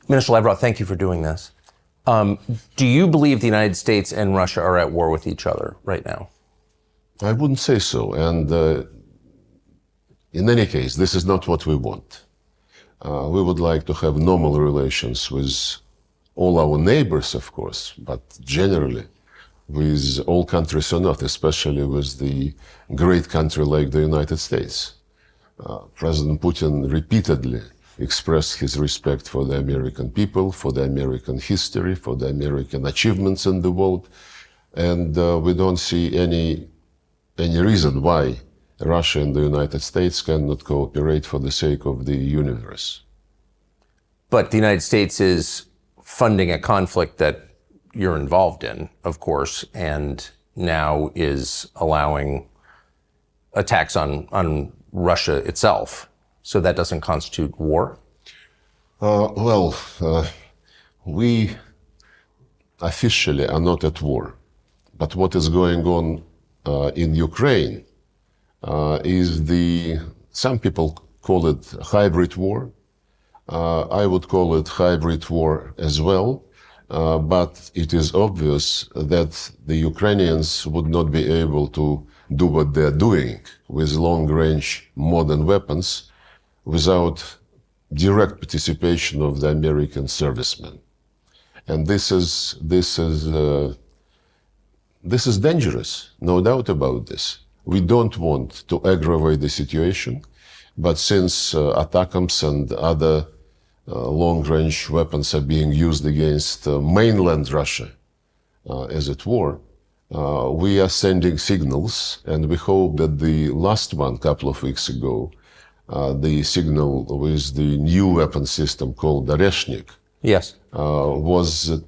Minister Lavrov, thank you for doing this. Do you believe the United States and Russia are at war with each other right now? I wouldn't say so. And in any case, this is not what we want. We would like to have normal relations with all our neighbors, of course, but generally with all countries on earth, especially with the great country like the United States. President Putin repeatedly expressed his respect for the American people, for the American history, for the American achievements in the world, and we don't see any reason why Russia and the United States cannot cooperate for the sake of the universe. But the United States is funding a conflict that you're involved in, of course, and now is allowing attacks on Russia itself. So that doesn't constitute war? We officially are not at war. But what is going on in Ukraine is some people call it hybrid war. I would call it hybrid war as well. But it is obvious that the Ukrainians would not be able to do what they're doing with long-range modern weapons without direct participation of the American servicemen. And this is dangerous, no doubt about this. We don't want to aggravate the situation, but since ATACMS and other long-range weapons are being used against mainland Russia, as it were, we are sending signals, and we hope that the last one, a couple of weeks ago, the signal with the new weapon system called the Oreshnik, yes, was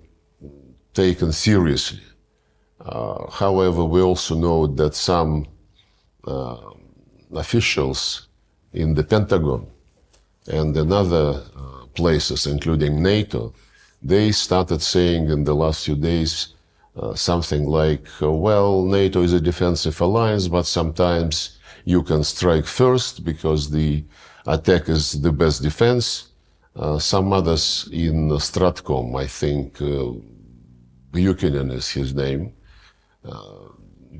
taken seriously. However, we also know that some officials in the Pentagon and in other places, including NATO, they started saying in the last few days something like, well, NATO is a defensive alliance, but sometimes you can strike first because the attack is the best defense. Some others in Stratcom, I think, Buchanan is his name,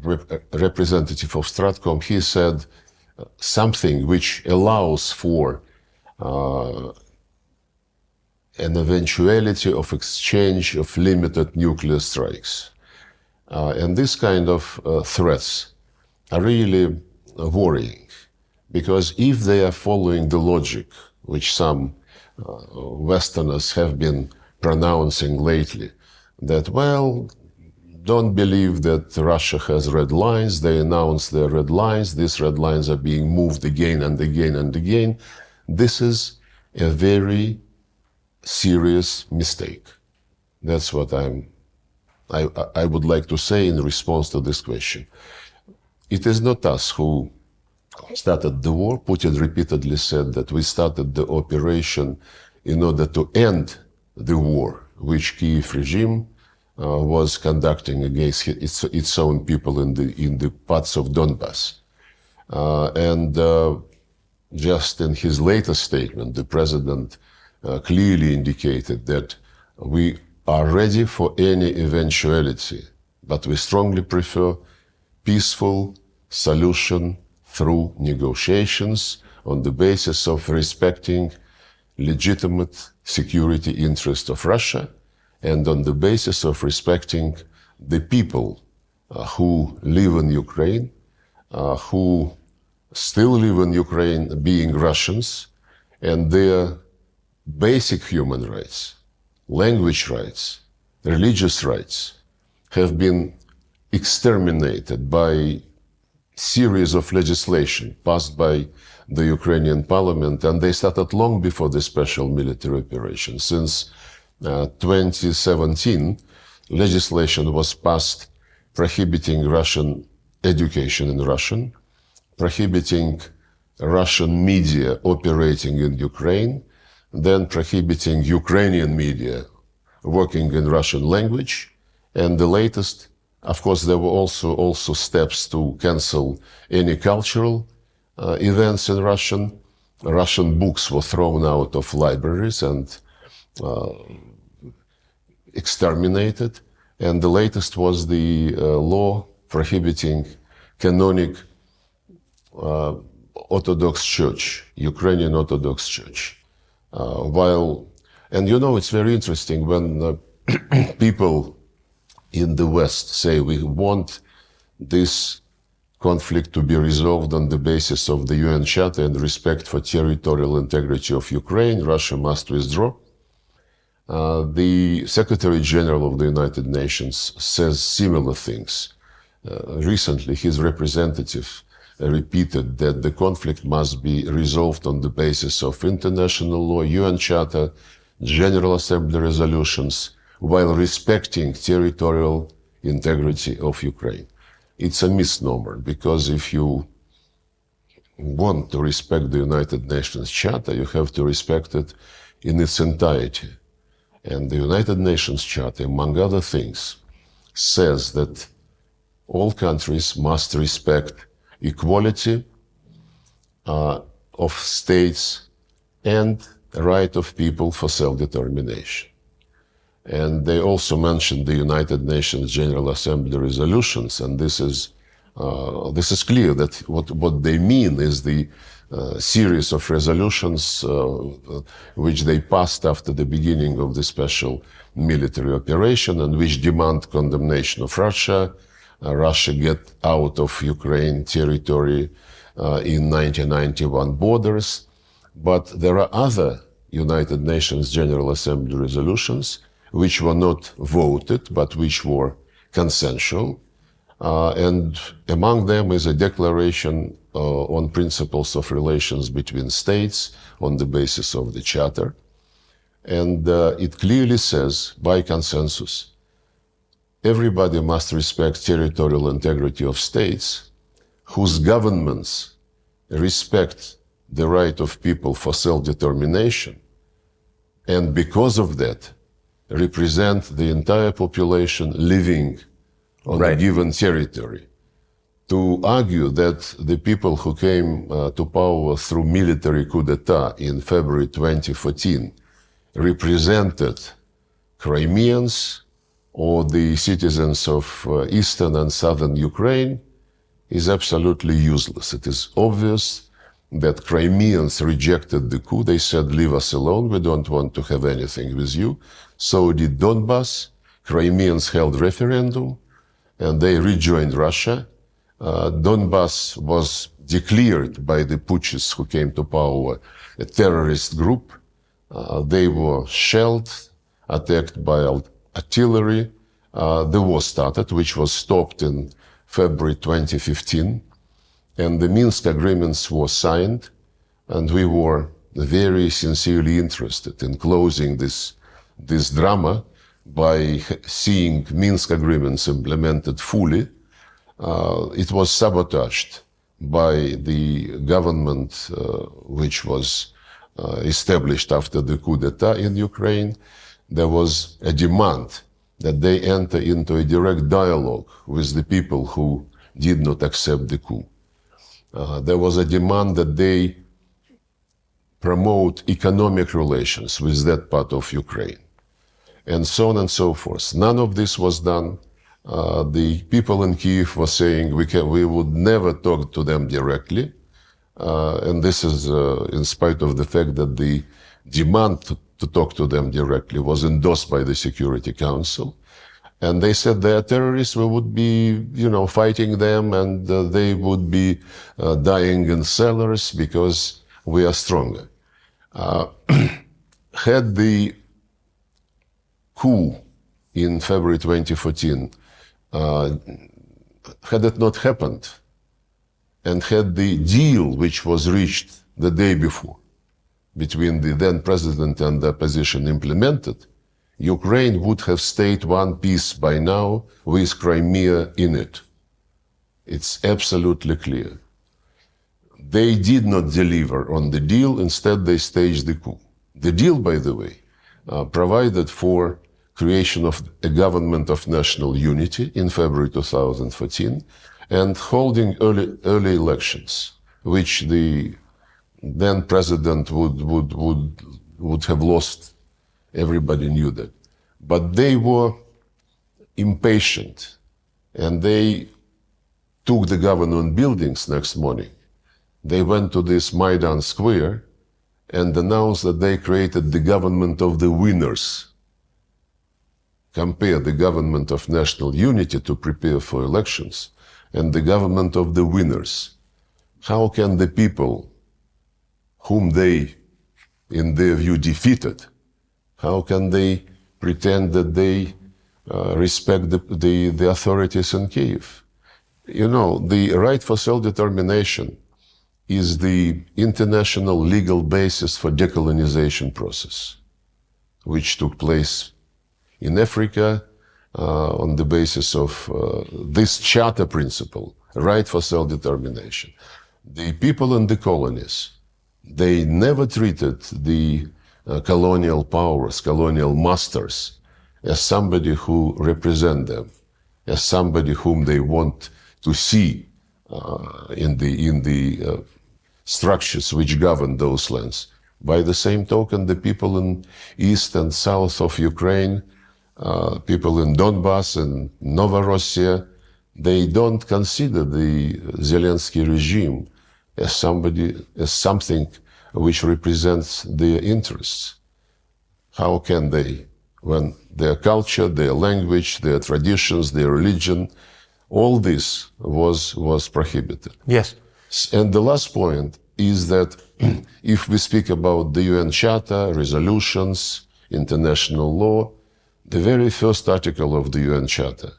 representative of Stratcom, he said something which allows for an eventuality of exchange of limited nuclear strikes. And this kind of threats are really worrying, because if they are following the logic which some Westerners have been pronouncing lately, that, well, don't believe that Russia has red lines, they announce their red lines, these red lines are being moved again and again and again, this is a very serious mistake. That's what I would like to say in response to this question. It is not us who started the war. Putin repeatedly said that we started the operation in order to end the war which Kiev regime was conducting against its own people in the parts of Donbass. And just in his latest statement, the president clearly indicated that we are ready for any eventuality, but we strongly prefer peaceful solution through negotiations on the basis of respecting legitimate security interests of Russia and on the basis of respecting the people who live in Ukraine, who still live in Ukraine being Russians, and their basic human rights, language rights, religious rights have been exterminated by series of legislation passed by the Ukrainian parliament, and they started long before the special military operation. Since 2017, legislation was passed prohibiting Russian education in Russian, prohibiting Russian media operating in Ukraine, then prohibiting Ukrainian media working in Russian language, and the latest, of course, there were also steps to cancel any cultural events in Russian. Russian books were thrown out of libraries, and exterminated. And the latest was the law prohibiting canonic Orthodox Church, Ukrainian Orthodox Church. And it's very interesting when people in the West say we want this conflict to be resolved on the basis of the UN Charter and respect for territorial integrity of Ukraine, Russia must withdraw. The Secretary General of the United Nations says similar things. Recently, his representative repeated that the conflict must be resolved on the basis of international law, UN Charter, General Assembly resolutions, while respecting territorial integrity of Ukraine. It's a misnomer, because if you want to respect the United Nations Charter, you have to respect it in its entirety. And the United Nations Charter, among other things, says that all countries must respect equality of states and the right of people for self-determination. And they also mentioned the United Nations General Assembly resolutions, and this is clear that what they mean is the series of resolutions which they passed after the beginning of the special military operation, and which demand condemnation of Russia. Russia get out of Ukraine territory in 1991 borders. But there are other United Nations General Assembly resolutions which were not voted, but which were consensual. And among them is a declaration on principles of relations between states on the basis of the Charter. And it clearly says, by consensus, everybody must respect territorial integrity of states whose governments respect the right of people for self-determination, and because of that, represent the entire population living on a given territory. To argue that the people who came to power through military coup d'etat in February 2014 represented Crimeans or the citizens of eastern and southern Ukraine is absolutely useless. It is obvious that Crimeans rejected the coup. They said, leave us alone, we don't want to have anything with you. So did Donbass. Crimeans held referendum, and they rejoined Russia. Donbass was declared by the putschists who came to power a terrorist group. They were shelled, attacked by artillery. The war started, which was stopped in February 2015. And the Minsk agreements were signed, and we were very sincerely interested in closing this drama by seeing Minsk agreements implemented fully. It was sabotaged by the government which was established after the coup d'etat in Ukraine. There was a demand that they enter into a direct dialogue with the people who did not accept the coup. There was a demand that they promote economic relations with that part of Ukraine, and so on and so forth. None of this was done. The people in Kyiv were saying we would never talk to them directly, and this is in spite of the fact that the demand to talk to them directly was endorsed by the Security Council. And they said they are terrorists, we would be, fighting them, and they would be dying in cellars because we are stronger. Had the coup in February 2014, had it not happened, and had the deal which was reached the day before between the then president and the opposition implemented, Ukraine would have stayed one piece by now with Crimea in it. It's absolutely clear. They did not deliver on the deal, instead they staged the coup. The deal, by the way, provided for creation of a government of national unity in February 2014 and holding early elections, which the then president would have lost Everybody knew that. But they were impatient, and they took the government buildings next morning. They went to this Maidan Square and announced that they created the government of the winners. Compare the government of national unity to prepare for elections and the government of the winners. How can the people whom they, in their view, defeated, how can they pretend that they respect the authorities in Kiev? You know, the right for self-determination is the international legal basis for decolonization process, which took place in Africa on the basis of this charter principle, right for self-determination. The people in the colonies, they never treated the colonial powers, colonial masters, as somebody who represent them, as somebody whom they want to see in the structures which govern those lands. By the same token, the people in east and south of Ukraine, people in Donbass and Novorossiya, they don't consider the Zelensky regime as something which represents their interests. How can they, when their culture, their language, their traditions, their religion, all this was prohibited? Yes. And the last point is that if we speak about the UN Charter, resolutions, international law, the very first article of the UN Charter,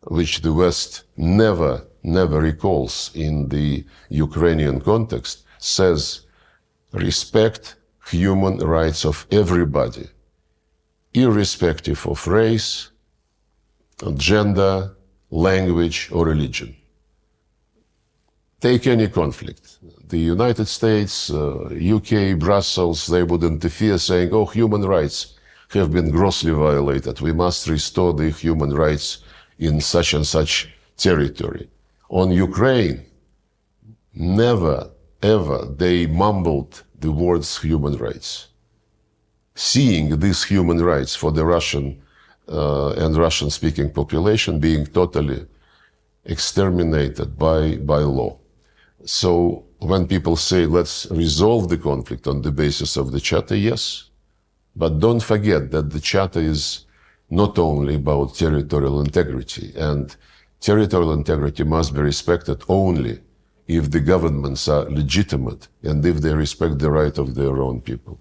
which the West never recalls in the Ukrainian context, says respect human rights of everybody, irrespective of race, gender, language, or religion. Take any conflict. The United States, UK, Brussels, they would interfere saying, oh, human rights have been grossly violated. We must restore the human rights in such and such territory. On Ukraine, never, ever they mumbled the words human rights. Seeing these human rights for the Russian and Russian-speaking population being totally exterminated by law. So when people say, let's resolve the conflict on the basis of the Charter, yes, but don't forget that the Charter is not only about territorial integrity, and territorial integrity must be respected only if the governments are legitimate and if they respect the right of their own people.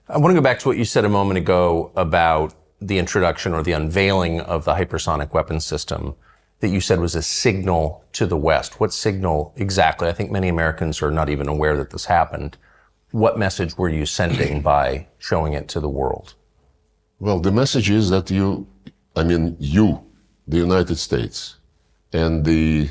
I want to go back to what you said a moment ago about the introduction or the unveiling of the hypersonic weapons system that you said was a signal to the West. What signal exactly? I think many Americans are not even aware that this happened. What message were you sending by showing it to the world? Well, the message is that you, the United States, and the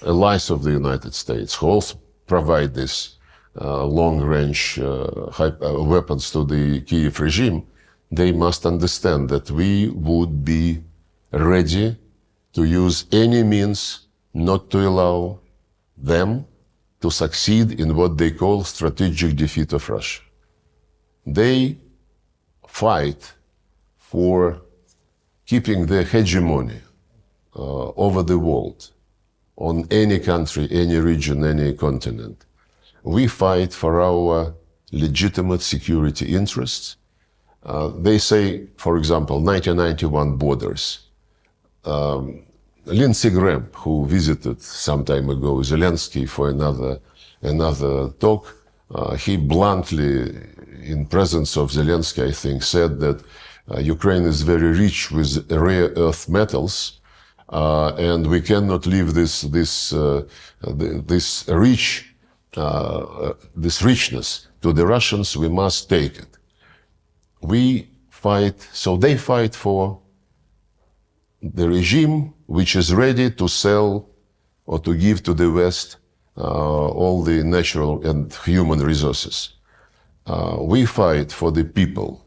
allies of the United States, who also provide this long-range weapons to the Kiev regime, they must understand that we would be ready to use any means not to allow them to succeed in what they call strategic defeat of Russia. They fight for keeping their hegemony over the world, on any country, any region, any continent. We fight for our legitimate security interests. They say, for example, 1991 borders. Lindsey Graham, who visited some time ago Zelensky for another talk, he bluntly, in presence of Zelensky, I think, said that Ukraine is very rich with rare earth metals, and we cannot leave this richness to the Russians. We must take it. We fight, so they fight for the regime which is ready to sell or to give to the West all the natural and human resources. We fight for the people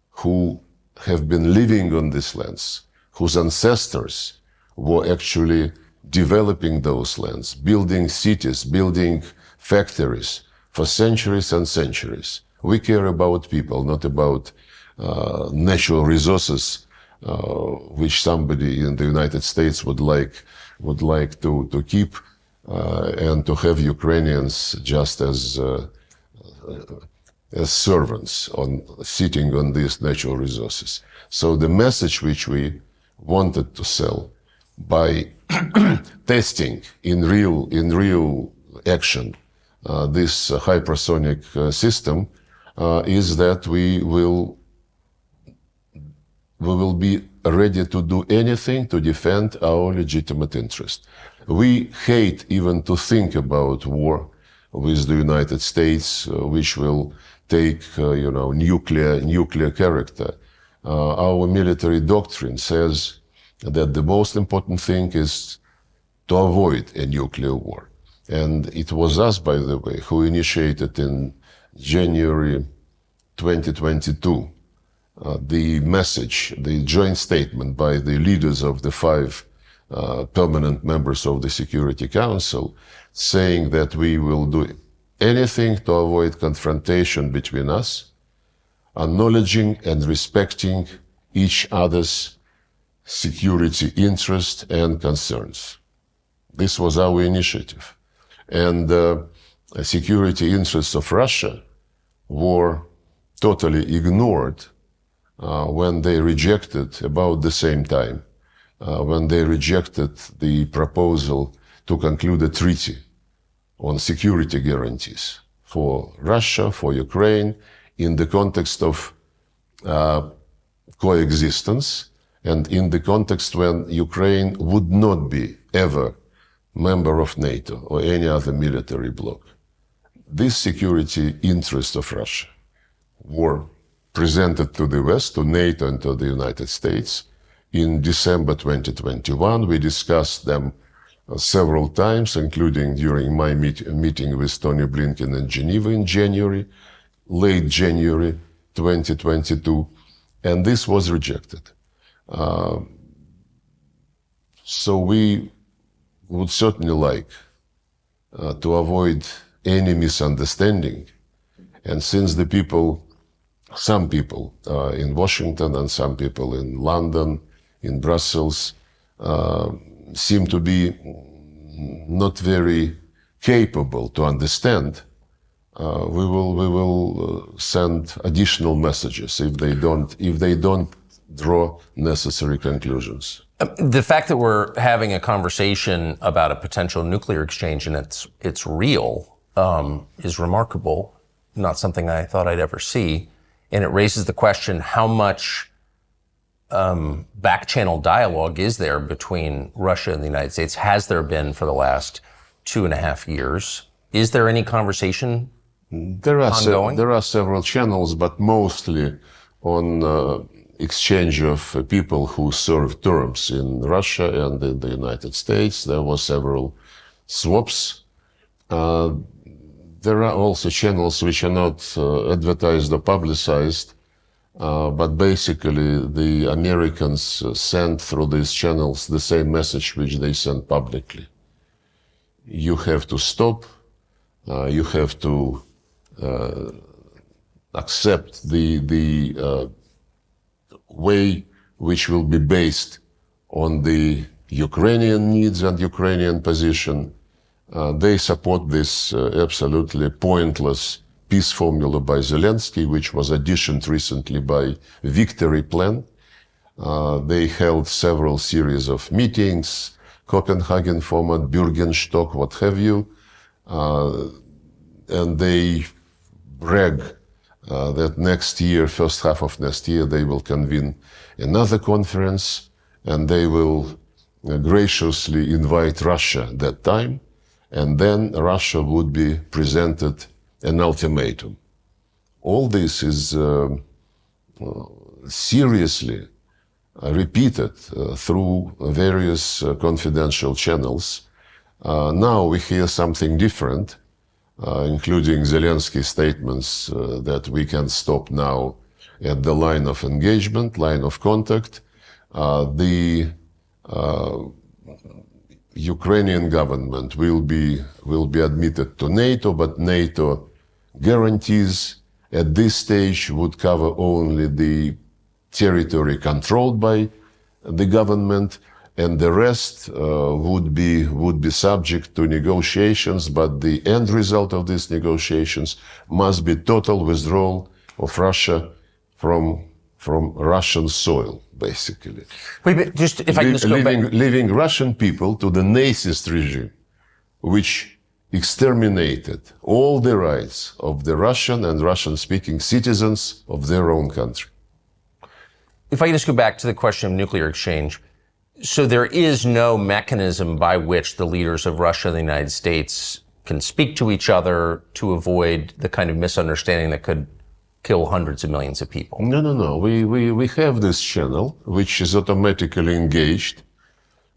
who have been living on these lands, whose ancestors were actually developing those lands, building cities, building factories for centuries and centuries. We care about people, not about natural resources which somebody in the United States would like to keep and to have Ukrainians just as servants sitting on these natural resources. So the message which we wanted to sell by testing in real action this hypersonic system is that we will be ready to do anything to defend our legitimate interest. We hate even to think about war with the United States, which will take, nuclear character. Our military doctrine says that the most important thing is to avoid a nuclear war. And it was us, by the way, who initiated in January 2022 the message, the joint statement by the leaders of the 5 permanent members of the Security Council, saying that we will do anything to avoid confrontation between us, acknowledging and respecting each other's security interests and concerns. This was our initiative. And the security interests of Russia were totally ignored when they rejected, about the same time, when they rejected the proposal to conclude a treaty on security guarantees for Russia, for Ukraine, in the context of coexistence and in the context when Ukraine would not be ever member of NATO or any other military bloc. This security interest of Russia were presented to the West, to NATO and to the United States. In December 2021, we discussed them several times, including during my meeting with Tony Blinken in Geneva in January, late January 2022, and this was rejected. So we would certainly like to avoid any misunderstanding, and since the people, some people in Washington and some people in London, in Brussels, seem to be not very capable to understand, we will send additional messages if they don't draw necessary conclusions. The fact that we're having a conversation about a potential nuclear exchange and it's real is remarkable, not something I thought I'd ever see. And it raises the question, how much back-channel dialogue is there between Russia and the United States? Has there been for the last 2.5 years? Is there any conversation ongoing? There are several channels, but mostly on exchange of people who served terms in Russia and in the United States. There were several swaps. There are also channels which are not advertised or publicized, but basically the Americans send through these channels the same message which they send publicly. You have to stop, you have to accept the way which will be based on the Ukrainian needs and Ukrainian position. They support this absolutely pointless peace formula by Zelensky, which was additioned recently by Victory Plan. They held several series of meetings, Copenhagen format, Bürgenstock, what have you, and they brag that next year, first half of next year, they will convene another conference and they will graciously invite Russia that time. And then Russia would be presented an ultimatum. All this is seriously repeated through various confidential channels. Now we hear something different, including Zelensky's statements that we can stop now at the line of engagement, line of contact. The Ukrainian government will be admitted to NATO, but NATO guarantees at this stage would cover only the territory controlled by the government, and the rest would be subject to negotiations, but the end result of these negotiations must be total withdrawal of Russia from Russian soil, basically. Wait, but just if I can just go back. Leaving Russian people to the Nazist regime, which exterminated all the rights of the Russian and Russian-speaking citizens of their own country. If I can just go back to the question of nuclear exchange. So there is no mechanism by which the leaders of Russia and the United States can speak to each other to avoid the kind of misunderstanding that could kill hundreds of millions of people. No. We have this channel, which is automatically engaged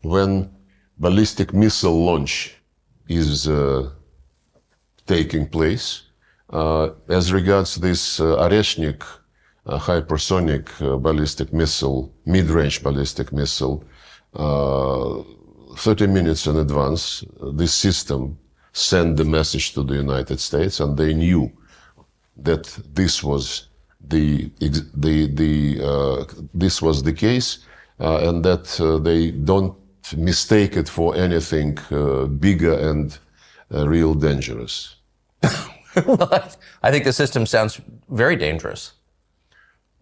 when ballistic missile launch is taking place. As regards this Oreshnik hypersonic ballistic missile, mid-range ballistic missile, 30 minutes in advance, this system sent the message to the United States, and they knew that this was the case, and that they don't mistake it for anything bigger and real dangerous. I think the system sounds very dangerous.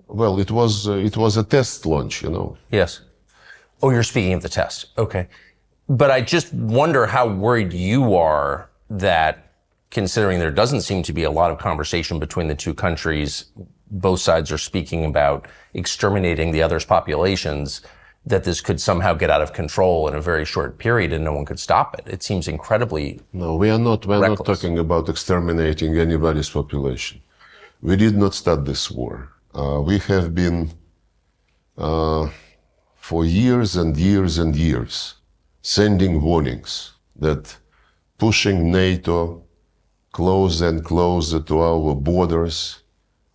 Well, it was a test launch, you know. Yes. Oh, you're speaking of the test. Okay. But I just wonder how worried you are that, considering there doesn't seem to be a lot of conversation between the two countries, both sides are speaking about exterminating the other's populations, that this could somehow get out of control in a very short period and no one could stop it. It seems incredibly No, we're not talking about exterminating anybody's population. We did not start this war. We have been, for years and years and years, sending warnings that pushing NATO closer and closer to our borders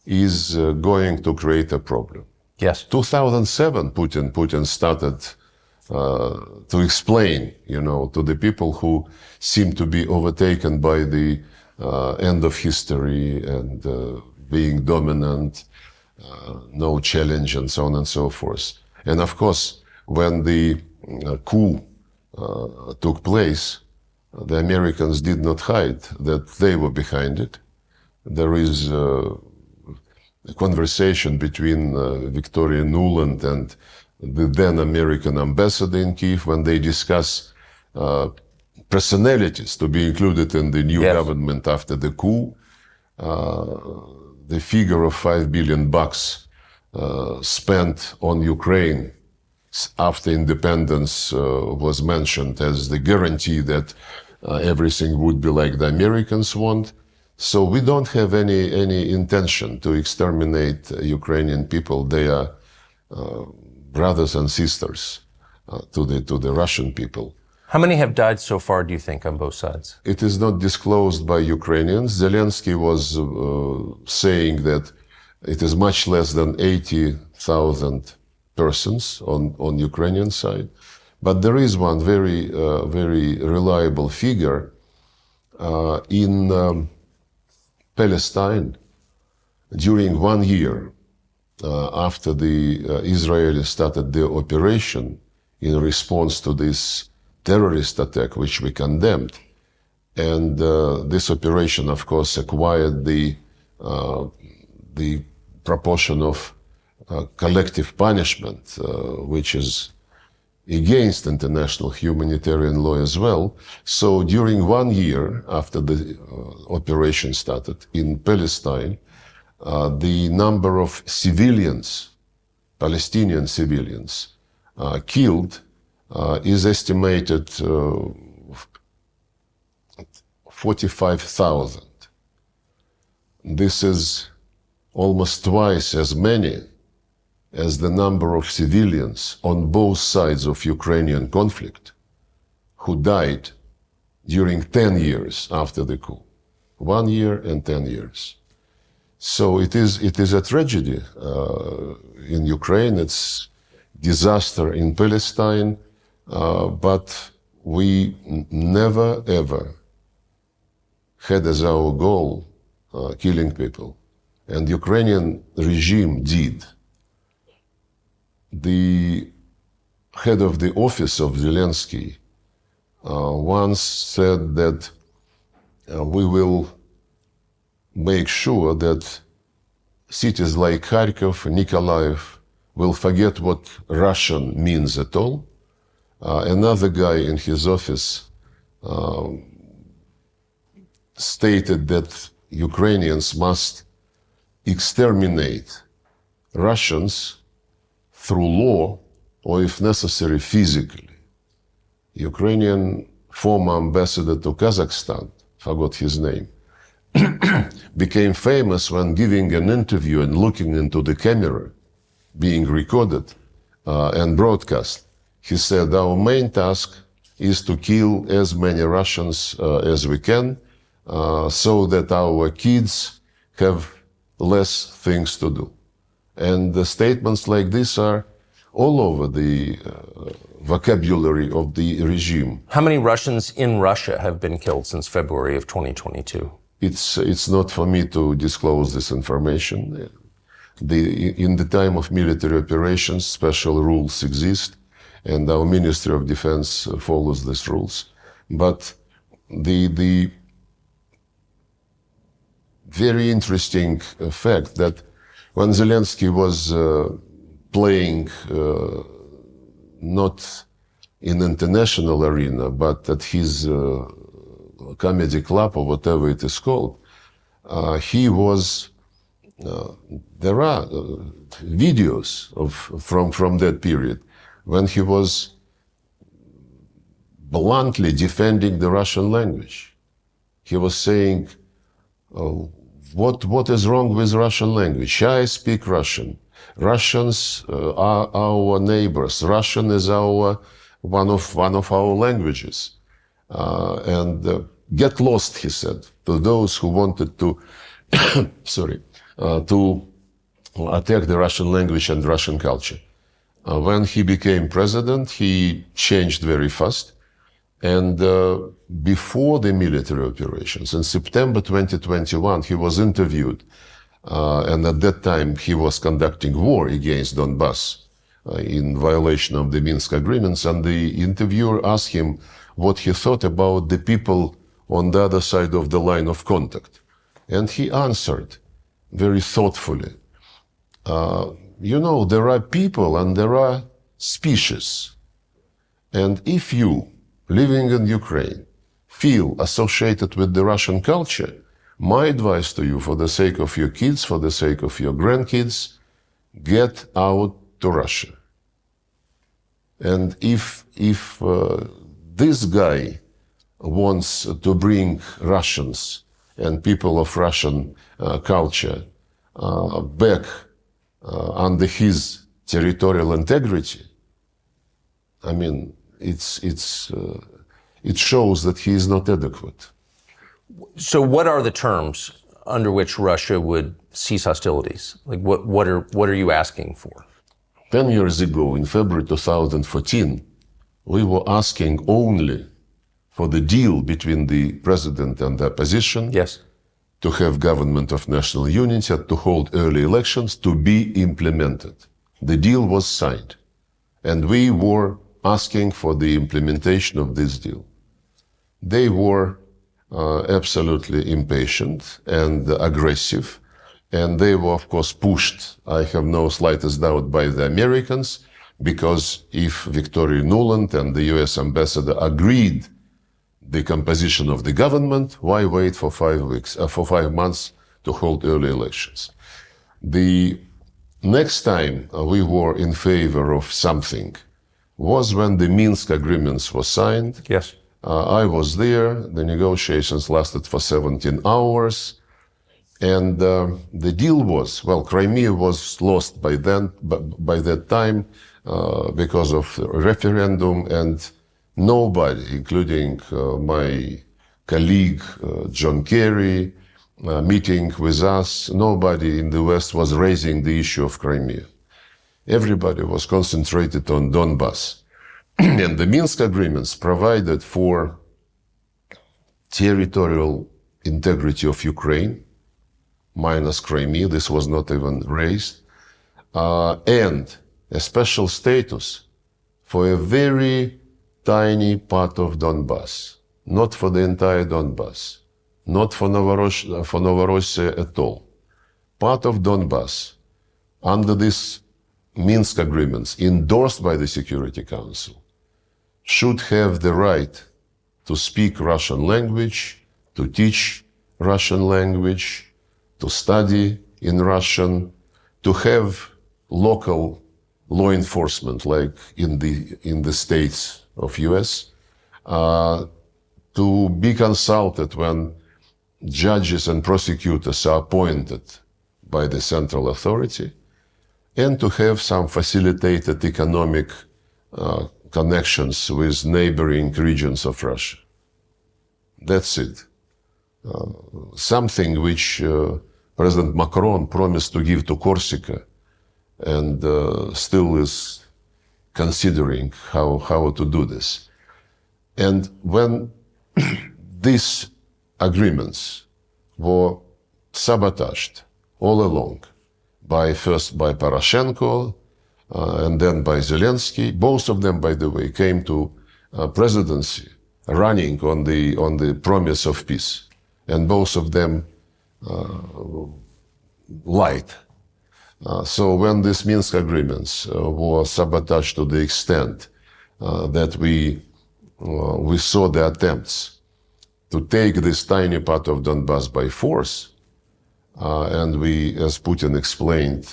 is going to create a problem. Yes. 2007, Putin started to explain, you know, to the people who seem to be overtaken by the end of history and being dominant, no challenge, and so on and so forth. And of course, when the coup took place, the Americans did not hide that they were behind it. There is a conversation between Victoria Nuland and the then American ambassador in Kyiv when they discuss personalities to be included in the new government after the coup. The figure of $5 billion spent on Ukraine after independence was mentioned as the guarantee that everything would be like the Americans want. So we don't have any intention to exterminate Ukrainian people. They are brothers and sisters to the Russian people. How many have died so far, do you think, on both sides? It is not disclosed by Ukrainians. Zelensky was saying that it is much less than 80,000 persons on Ukrainian side. But there is one very reliable figure in Palestine. During 1 year after the Israelis started their operation in response to this terrorist attack, which we condemned, and this operation, of course, acquired the proportion of collective punishment, which is against international humanitarian law as well. So during 1 year after the operation started in Palestine, the number of civilians, Palestinian civilians, killed is estimated 45,000. This is almost twice as many as the number of civilians on both sides of Ukrainian conflict who died during 10 years after the coup. 1 year and 10 years. So it is a tragedy in Ukraine. It's disaster in Palestine, but we never ever had as our goal killing people. and Ukrainian regime did. The head of the office of Zelensky once said that we will make sure that cities like Kharkov, Nikolaev will forget what Russian means at all. Another guy in his office stated that Ukrainians must exterminate Russians through law or, if necessary, physically. Ukrainian former ambassador to Kazakhstan, forgot his name, became famous when giving an interview and looking into the camera, being recorded and broadcast. He said, our main task is to kill as many Russians as we can so that our kids have less things to do. And the statements like this are all over the vocabulary of the regime. How many Russians in Russia have been killed since February of 2022? It's not for me to disclose this information. In the time of military operations, special rules exist, and our Ministry of Defense follows these rules. But the very interesting fact that when Zelensky was playing not in international arena, but at his comedy club or whatever it is called, he was. There are videos from that period when he was bluntly defending the Russian language. He was saying, what is wrong with Russian language? I speak Russian. Russians are our neighbors. Russian is one of our languages. And get lost, he said, to those who wanted to, to attack the Russian language and Russian culture. When he became president, he changed very fast. And before the military operations, in September 2021, he was interviewed. And at that time, he was conducting war against Donbass in violation of the Minsk agreements. And the interviewer asked him what he thought about the people on the other side of the line of contact. And he answered very thoughtfully, there are people and there are species. And if you, living in Ukraine, feel associated with the Russian culture, my advice to you, for the sake of your kids, for the sake of your grandkids, get out to Russia. And if this guy wants to bring Russians and people of Russian culture back under his territorial integrity, I mean, it shows that he is not adequate. So what are the terms under which Russia would cease hostilities? Like what are you asking for? 10 years ago, in February 2014, we were asking only for the deal between the president and the opposition. Yes. To have government of national unity and to hold early elections to be implemented. The deal was signed, and we were asking for the implementation of this deal. They were absolutely impatient and aggressive, and they were, of course, pushed, I have no slightest doubt, by the Americans, because if Victoria Nuland and the US ambassador agreed the composition of the government, why wait for 5 months to hold early elections? The next time we were in favor of something was when the Minsk agreements were signed. Yes. I was there. The negotiations lasted for 17 hours. And the deal was, Crimea was lost by that time because of referendum, and nobody, including my colleague John Kerry, meeting with us, nobody in the West was raising the issue of Crimea. Everybody was concentrated on Donbass. And the Minsk agreements provided for territorial integrity of Ukraine, minus Crimea. This was not even raised. And a special status for a very tiny part of Donbass, not for the entire Donbass, not for Novorossiya at all. Part of Donbass, under these Minsk agreements endorsed by the Security Council, should have the right to speak Russian language, to teach Russian language, to study in Russian, to have local law enforcement like in the states of US, to be consulted when judges and prosecutors are appointed by the central authority, and to have some facilitated economic connections with neighboring regions of Russia. That's it. Something which President Macron promised to give to Corsica and still is considering how to do this. And when these agreements were sabotaged all along, first by Poroshenko and then by Zelensky, both of them, by the way, came to presidency running on the promise of peace, and both of them lied. So when these Minsk agreements were sabotaged to the extent that we saw the attempts to take this tiny part of Donbass by force, and we, as Putin explained,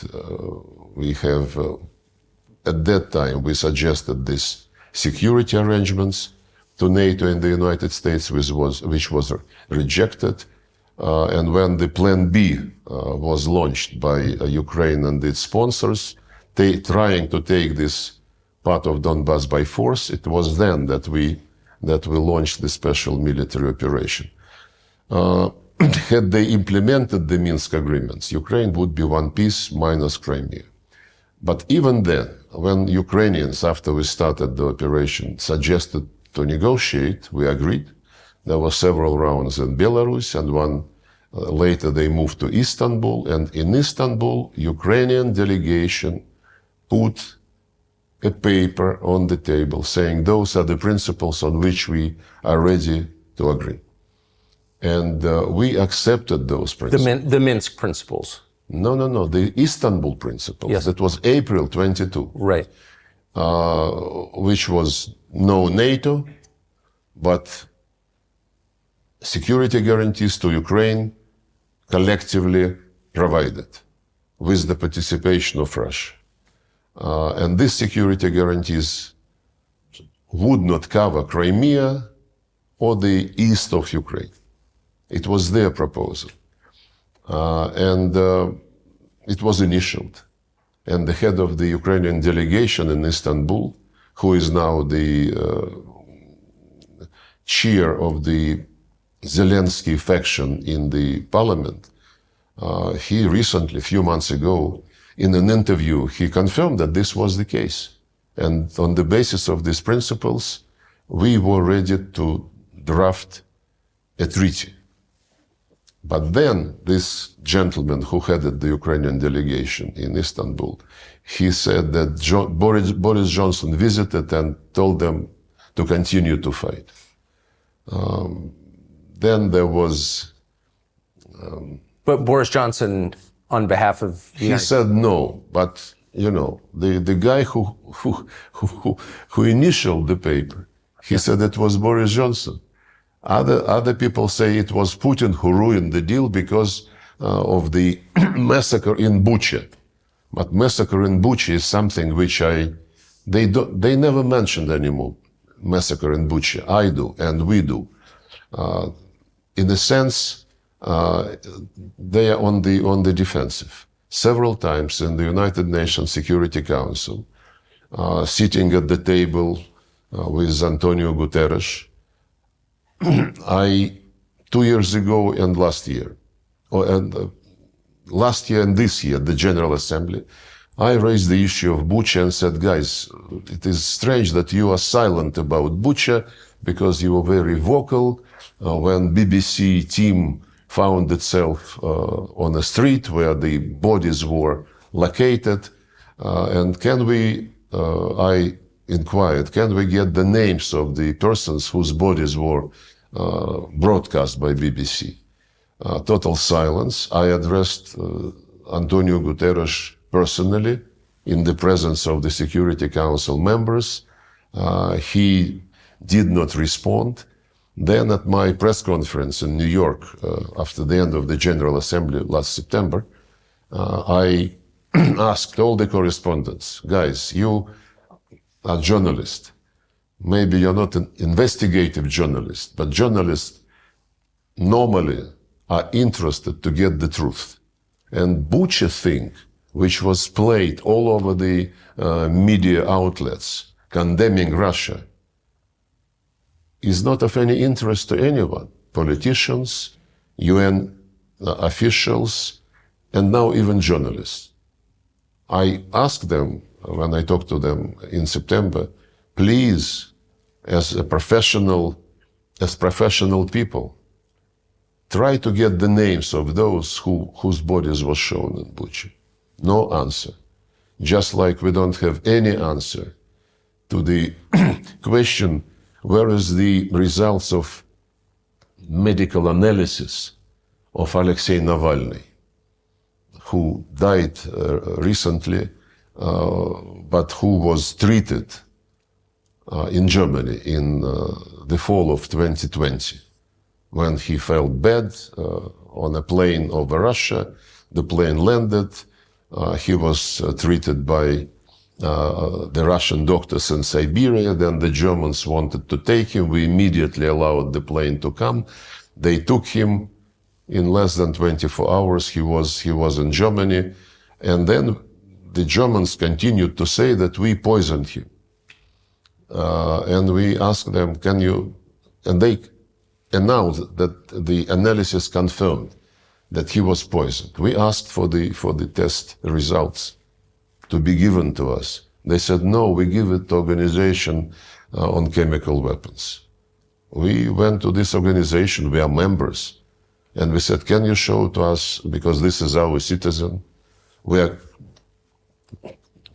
we have, at that time, we suggested these security arrangements to NATO and the United States, which was rejected. And when the Plan B was launched by Ukraine and its sponsors, trying to take this part of Donbass by force, it was then that we launched the special military operation. Had they implemented the Minsk agreements, Ukraine would be one piece minus Crimea. But even then, when Ukrainians, after we started the operation, suggested to negotiate, we agreed. There were several rounds in Belarus, and one later they moved to Istanbul. And in Istanbul, Ukrainian delegation put a paper on the table saying those are the principles on which we are ready to agree. And we accepted those principles. The Minsk principles. No, the Istanbul principles. Yes. That was April 22. Right. Which was no NATO, but security guarantees to Ukraine collectively provided with the participation of Russia. And these security guarantees would not cover Crimea or the east of Ukraine. It was their proposal. And it was initialed. And the head of the Ukrainian delegation in Istanbul, who is now the chair of the Zelensky faction in the parliament, he recently, a few months ago, in an interview, he confirmed that this was the case. And on the basis of these principles, we were ready to draft a treaty. But then this gentleman who headed the Ukrainian delegation in Istanbul, he said that Boris Johnson visited and told them to continue to fight. Then there was... But Boris Johnson, on behalf of... He said no, but, you know, the guy who initialed the paper, he said it was Boris Johnson. Other people say it was Putin who ruined the deal because of the massacre in Bucha. But massacre in Bucha is something which they never mentioned anymore. Massacre in Bucha. I do, and we do. In a sense, they are on the defensive. Several times in the United Nations Security Council, sitting at the table with Antonio Guterres, 2 years ago and last year, last year and this year, the General Assembly, I raised the issue of Bucha and said, guys, it is strange that you are silent about Bucha because you were very vocal when BBC team found itself on a street where the bodies were located. And I inquired, can we get the names of the persons whose bodies were broadcast by BBC? Total silence. I addressed Antonio Guterres personally in the presence of the Security Council members. He did not respond. Then at my press conference in New York, after the end of the General Assembly last September, I asked all the correspondents, guys, you are journalists. Maybe you're not an investigative journalist, but journalists normally are interested to get the truth. And Bucha thing, which was played all over the media outlets, condemning Russia, is not of any interest to anyone. Politicians, UN officials, and now even journalists. I asked them, when I talked to them in September, please, as professional people, try to get the names of those whose bodies were shown in Bucha. No answer. Just like we don't have any answer to the question, where is the results of medical analysis of Alexei Navalny, who died recently, but who was treated in Germany in the fall of 2020. When he felt bad on a plane over Russia, the plane landed, he was treated by the Russian doctors in Siberia. Then the Germans wanted to take him. We immediately allowed the plane to come. They took him. In less than 24 hours, he was in Germany. And then the Germans continued to say that we poisoned him. And we asked them, can you, and they announced that the analysis confirmed that he was poisoned. We asked for the test results to be given to us. They said, no, we give it to Organization on Chemical Weapons. We went to this organization, we are members, and we said, can you show to us, because this is our citizen, we are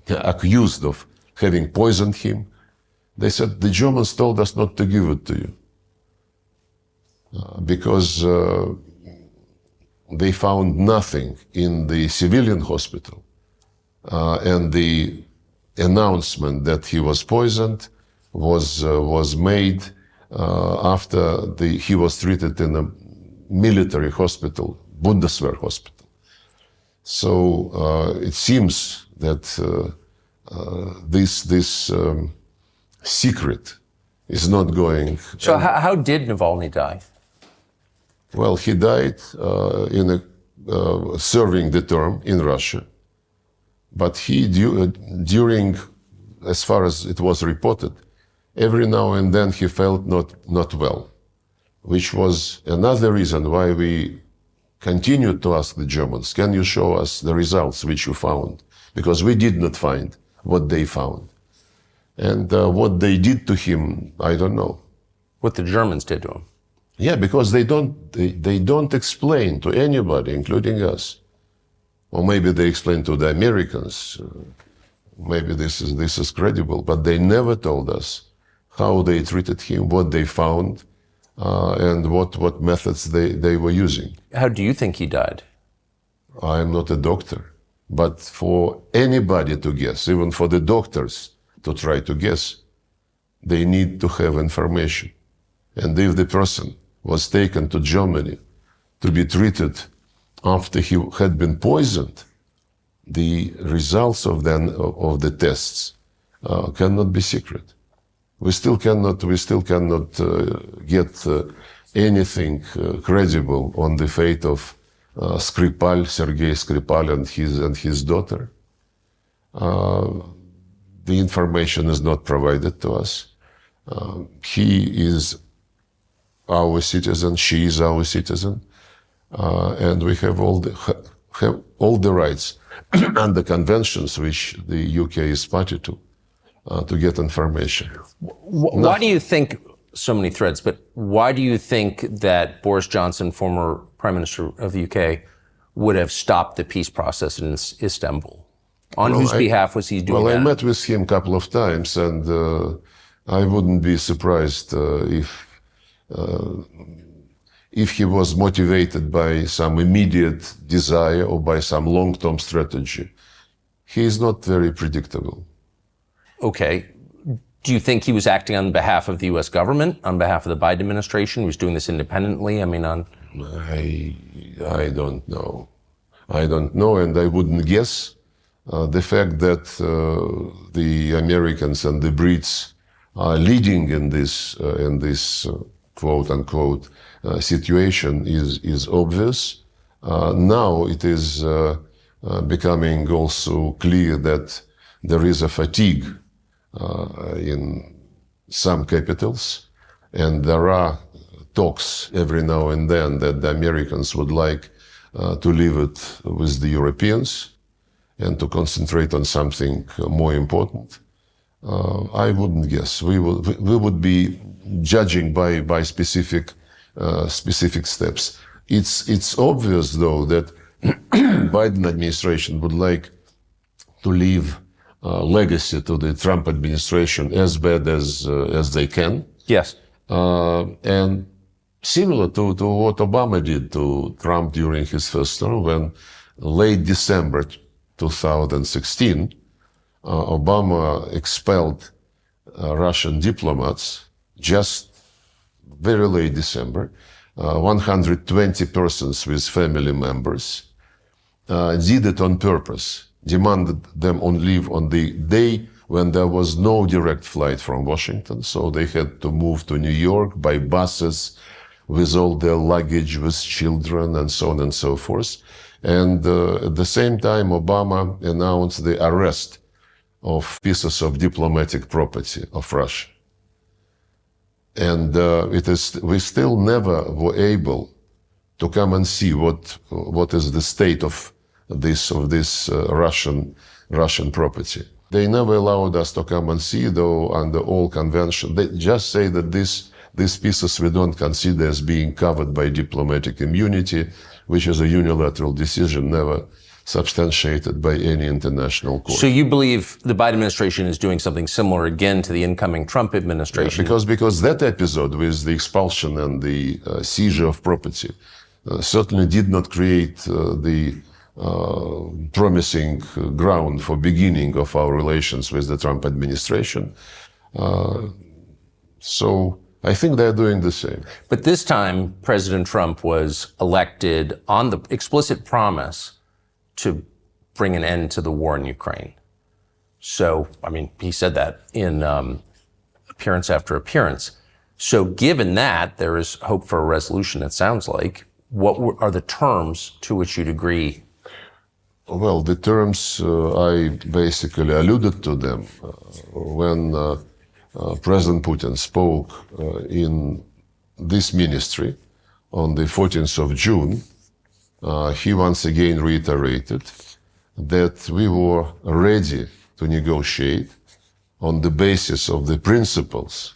accused of having poisoned him. They said, the Germans told us not to give it to you because they found nothing in the civilian hospital. And the announcement that he was poisoned was made after he was treated in a military hospital, Bundeswehr hospital. So it seems that this secret is not going. So how did Navalny die? Well, he died serving the term in Russia. But he, during, as far as it was reported, every now and then he felt not well, which was another reason why we continued to ask the Germans, can you show us the results which you found? Because we did not find what they found. And what they did to him, I don't know. What the Germans did to him? Yeah, because they don't explain to anybody, including us. Or maybe they explain to the Americans. Maybe this is credible, but they never told us how they treated him, what they found, and what methods they were using. How do you think he died? I'm not a doctor, but for anybody to guess, even for the doctors to try to guess, they need to have information. And if the person was taken to Germany to be treated after he had been poisoned, the results of the tests cannot be secret. We still cannot get anything credible on the fate of Sergey Skripal and his daughter. The information is not provided to us. He is our citizen, she is our citizen, and we have all the rights under conventions which the UK is party to get information. Why do you think, so many threads, but why do you think that Boris Johnson, former Prime Minister of the UK, would have stopped the peace process in Istanbul. On whose behalf was he doing that? Well, I met with him a couple of times, and I wouldn't be surprised if he was motivated by some immediate desire or by some long-term strategy. He is not very predictable. Okay. Do you think he was acting on behalf of the U.S. government, on behalf of the Biden administration? He was doing this independently? I mean, I don't know. I don't know, and I wouldn't guess. The fact that the Americans and the Brits are leading in this quote-unquote situation is obvious. Now it is becoming also clear that there is a fatigue in some capitals, and there are talks every now and then that the Americans would like to leave it with the Europeans and to concentrate on something more important. I wouldn't guess. We would be judging by specific steps. It's obvious, though, that Biden administration would like to leave legacy to the Trump administration as bad as they can. yes. And similar to what Obama did to Trump during his first term, when late December 2016, Obama expelled Russian diplomats just very late December, 120 persons with family members, did it on purpose, demanded them on leave on the day when there was no direct flight from Washington, so they had to move to New York by buses with all their luggage, with children, and so on and so forth. And at the same time, Obama announced the arrest of pieces of diplomatic property of Russia. And we still never were able to come and see what is the state of this Russian property. They never allowed us to come and see, though, under all convention. They just say that these pieces we don't consider as being covered by diplomatic immunity, which is a unilateral decision, never substantiated by any international court. So you believe the Biden administration is doing something similar again to the incoming Trump administration? Yeah, because that episode with the expulsion and the seizure of property certainly did not create the promising ground for beginning of our relations with the Trump administration. So I think they're doing the same. But this time, President Trump was elected on the explicit promise to bring an end to the war in Ukraine. So, I mean, he said that in appearance after appearance. So given that, there is hope for a resolution, it sounds like. What are the terms to which you'd agree? Well, the terms, I basically alluded to them when President Putin spoke in this ministry on the 14th of June. He once again reiterated that we were ready to negotiate on the basis of the principles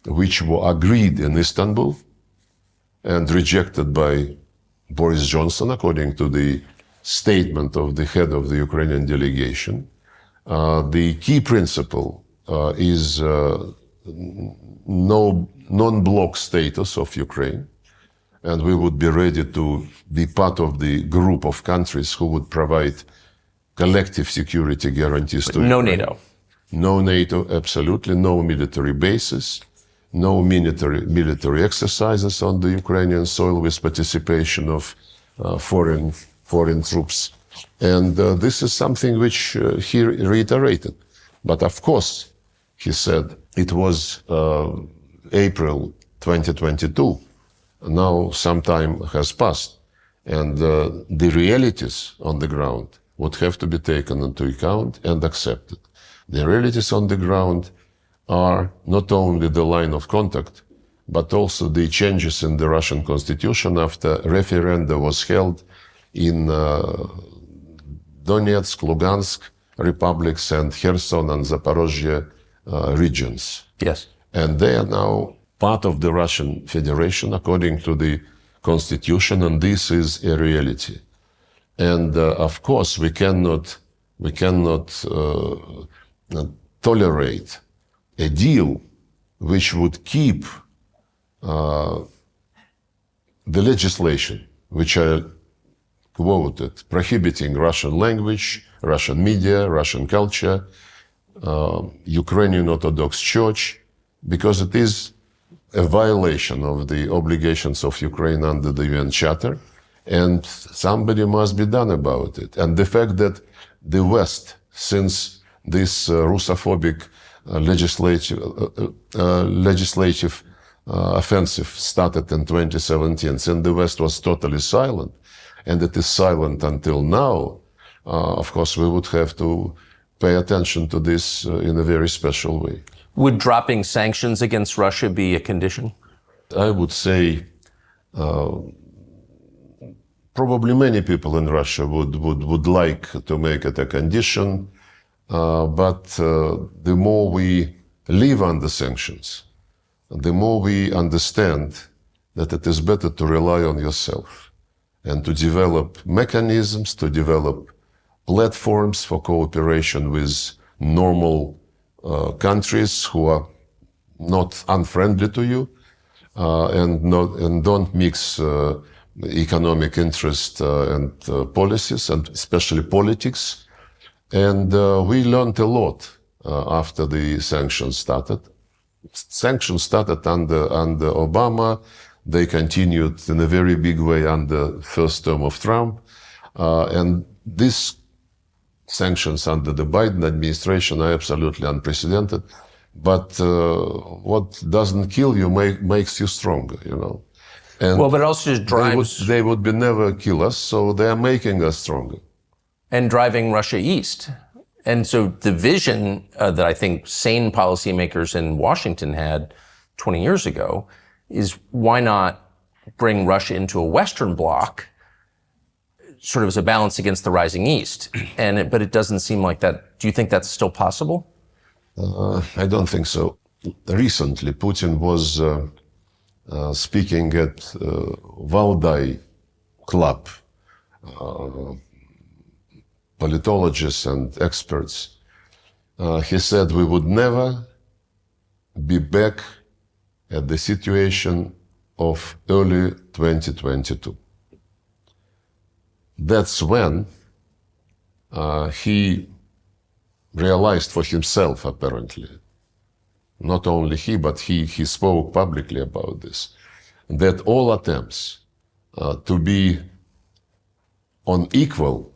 which were agreed in Istanbul and rejected by Boris Johnson, according to the statement of the head of the Ukrainian delegation. The key principle is no non-bloc status of Ukraine, and we would be ready to be part of the group of countries who would provide collective security guarantees to No Ukraine. NATO. No NATO, absolutely. No military bases. No military exercises on the Ukrainian soil with participation of foreign troops. And this is something which he reiterated. But of course, he said it was April 2022. Now some time has passed. And the realities on the ground would have to be taken into account and accepted. The realities on the ground are not only the line of contact, but also the changes in the Russian constitution after referendum was held in Donetsk, Lugansk republics and Kherson and Zaporozhye regions. Yes. And they are now part of the Russian Federation according to the constitution, and this is a reality. And of course, we cannot tolerate a deal which would keep the legislation, which I quoted, prohibiting Russian language, Russian media, Russian culture, Ukrainian Orthodox Church, because it is a violation of the obligations of Ukraine under the UN Charter, and somebody must be done about it. And the fact that the West, since this Russophobic legislative offensive started in 2017, since the West was totally silent, and it is silent until now, of course, we would have to pay attention to this in a very special way. Would dropping sanctions against Russia be a condition? I would say probably many people in Russia would like to make it a condition, but the more we live under sanctions, the more we understand that it is better to rely on yourself and to develop mechanisms, to develop platforms for cooperation with normal countries who are not unfriendly to you, and don't mix economic interest and policies, and especially politics. And we learned a lot after the sanctions started. Sanctions started under Obama. They continued in a very big way under the first term of Trump. And these sanctions under the Biden administration are absolutely unprecedented. But what doesn't kill you makes you stronger, you know. And well, but it also just drives... They would be never kill us, so they are making us stronger. And driving Russia east. And so the vision that I think sane policymakers in Washington had 20 years ago is why not bring Russia into a Western bloc, sort of as a balance against the rising East? But it doesn't seem like that. Do you think that's still possible? I don't think so. Recently, Putin was speaking at Valdai Club. Politologists and experts. He said we would never be back at the situation of early 2022. That's when he realized for himself, apparently, not only he, but he spoke publicly about this, that all attempts to be on equal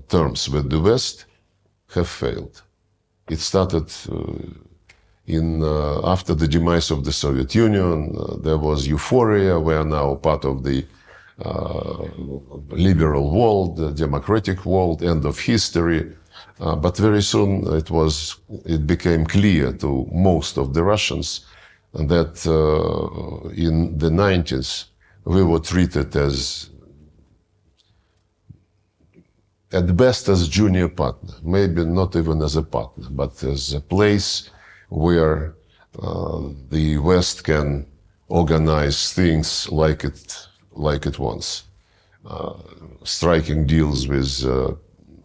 terms with the West have failed. It started after the demise of the Soviet Union. There was euphoria. We are now part of the liberal world, the democratic world, end of history. But very soon it became clear to most of the Russians that in the 90s we were treated as, at best, as junior partner, maybe not even as a partner, but as a place where the West can organize things like it wants, striking deals with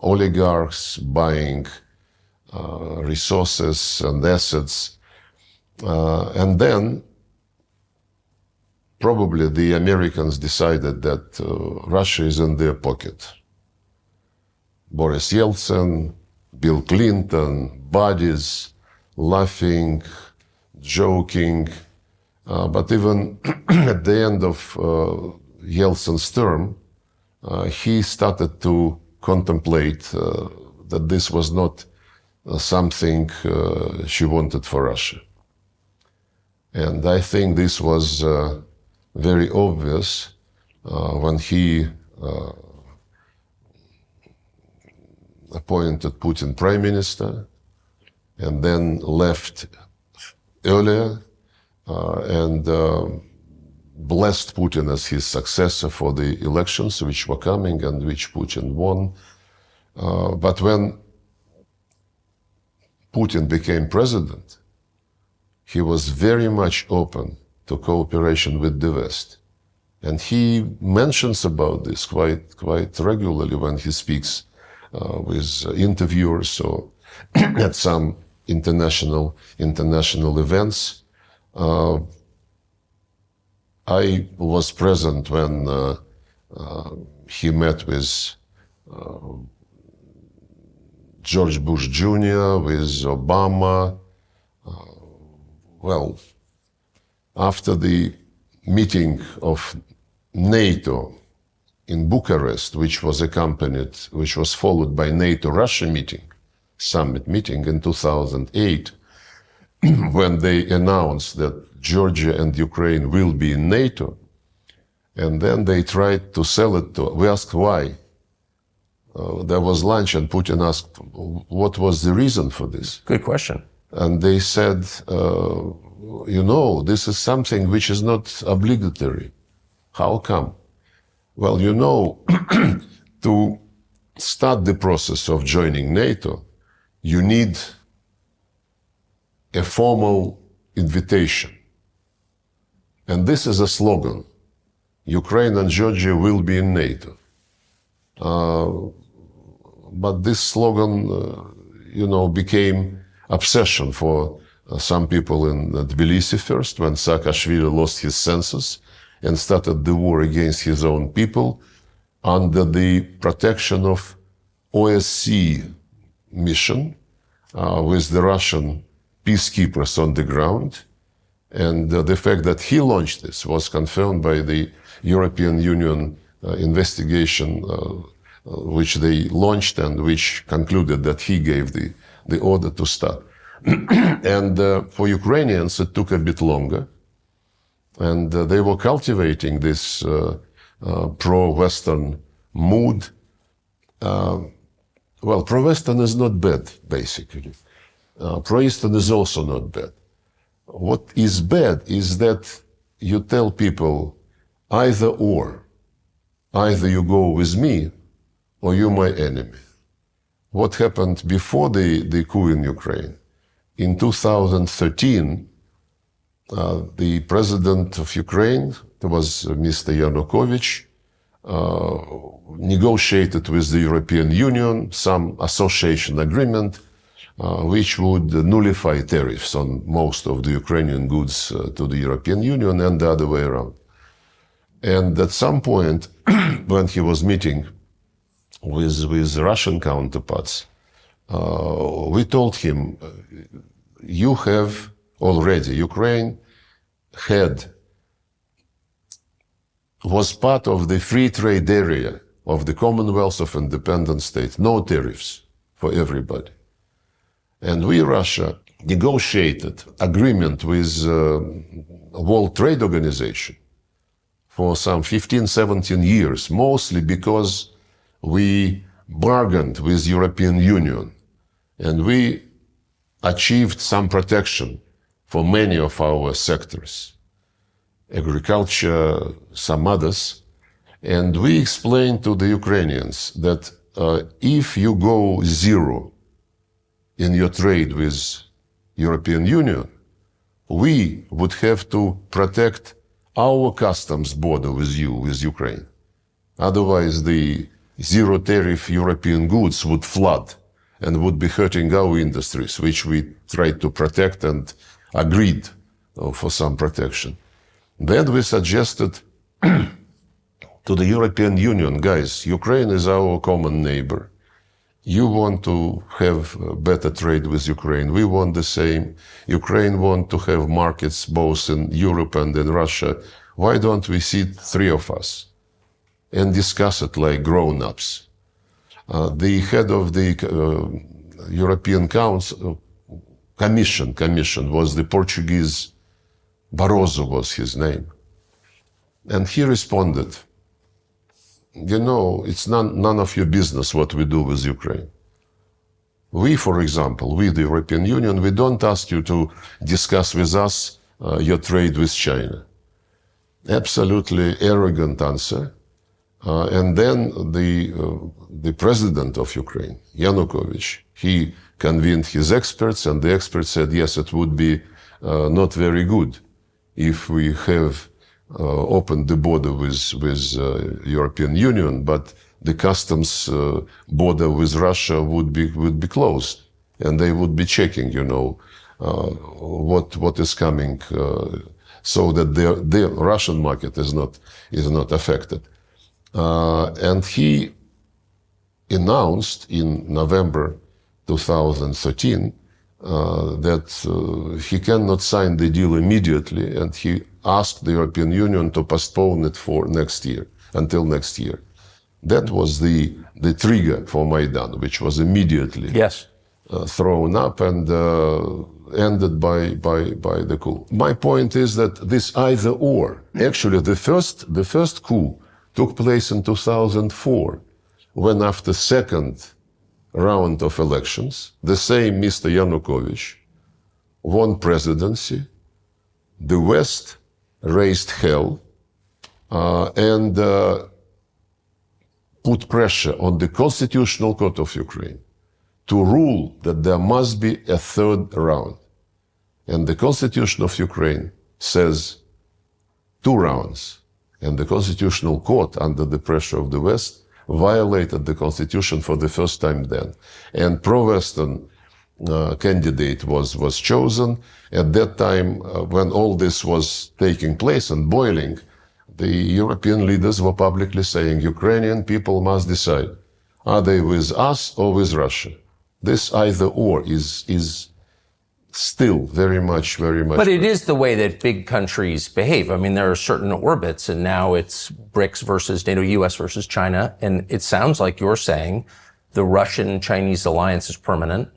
oligarchs, buying resources and assets, and then probably the Americans decided that Russia is in their pocket. Boris Yeltsin, Bill Clinton, buddies, laughing, joking. But even at the end of Yeltsin's term, he started to contemplate that this was not something she wanted for Russia. And I think this was very obvious when he appointed Putin prime minister and then left earlier and blessed Putin as his successor for the elections which were coming and which Putin won. But when Putin became president, he was very much open to cooperation with the West. And he mentions about this quite regularly when he speaks with interviewers or at some international events. I was present when he met with George Bush Jr., with Obama. Well, after the meeting of NATO in Bucharest, which was followed by NATO-Russia summit meeting in 2008, when they announced that Georgia and Ukraine will be in NATO, and then they tried to sell it to, we asked why. There was lunch and Putin asked, what was the reason for this? Good question. And they said, this is something which is not obligatory. How come? Well, to start the process of joining NATO, you need a formal invitation. And this is a slogan. Ukraine and Georgia will be in NATO. But this slogan, became obsession for some people in Tbilisi first, when Saakashvili lost his senses and started the war against his own people under the protection of OSCE mission with the Russian peacekeepers on the ground. And the fact that he launched this was confirmed by the European Union investigation which they launched and which concluded that he gave the order to start. And for Ukrainians, it took a bit longer. And they were cultivating this pro-Western mood. Well, pro-Western is not bad, basically. Pro-Eastern is also not bad. What is bad is that you tell people either or. Either you go with me or you're my enemy. What happened before the coup in Ukraine? In 2013, the president of Ukraine, it was Mr. Yanukovych, negotiated with the European Union some association agreement which would nullify tariffs on most of the Ukrainian goods to the European Union and the other way around. And at some point, when he was meeting with Russian counterparts, we told him, you have already, Ukraine was part of the free trade area of the Commonwealth of Independent States, no tariffs for everybody. And we, Russia, negotiated agreement with World Trade Organization for some 15, 17 years, mostly because we bargained with European Union and we achieved some protection for many of our sectors, agriculture, some others. And we explained to the Ukrainians that if you go zero in your trade with European Union, we would have to protect our customs border with you, with Ukraine. Otherwise, the zero tariff European goods would flood and would be hurting our industries, which we tried to protect and agreed for some protection. Then we suggested to the European Union, guys, Ukraine is our common neighbor. You want to have better trade with Ukraine. We want the same. Ukraine want to have markets both in Europe and in Russia. Why don't we sit three of us and discuss it like grown-ups? The head of the European Commission was the Portuguese, Barroso was his name. And he responded, it's none of your business what we do with Ukraine. We, for example, we, the European Union, we don't ask you to discuss with us your trade with China. Absolutely arrogant answer. And then the president of Ukraine, Yanukovych, he convened his experts, and the experts said, yes, it would be not very good if we have opened the border with European Union, but the customs border with Russia would be closed, and they would be checking, what is coming, so that the Russian market is not affected. And he announced in November 2013 that he cannot sign the deal immediately, and he asked the European Union to postpone it for next year, until next year. That was the trigger for Maidan, which was immediately thrown up and ended by the coup. My point is that this either or, actually the first coup took place in 2004, when after second round of elections, the same Mr. Yanukovych won presidency, the West raised hell, and put pressure on the Constitutional Court of Ukraine to rule that there must be a third round. And the Constitution of Ukraine says 2 rounds. And the Constitutional Court, under the pressure of the West, violated the Constitution for the first time then. And pro-Western candidate was chosen. At that time, when all this was taking place and boiling, the European leaders were publicly saying, Ukrainian people must decide, are they with us or with Russia? This either or is still very much. But it is the way that big countries behave. I mean, there are certain orbits, and now it's BRICS versus NATO, US versus China. And it sounds like you're saying the Russian-Chinese alliance is permanent.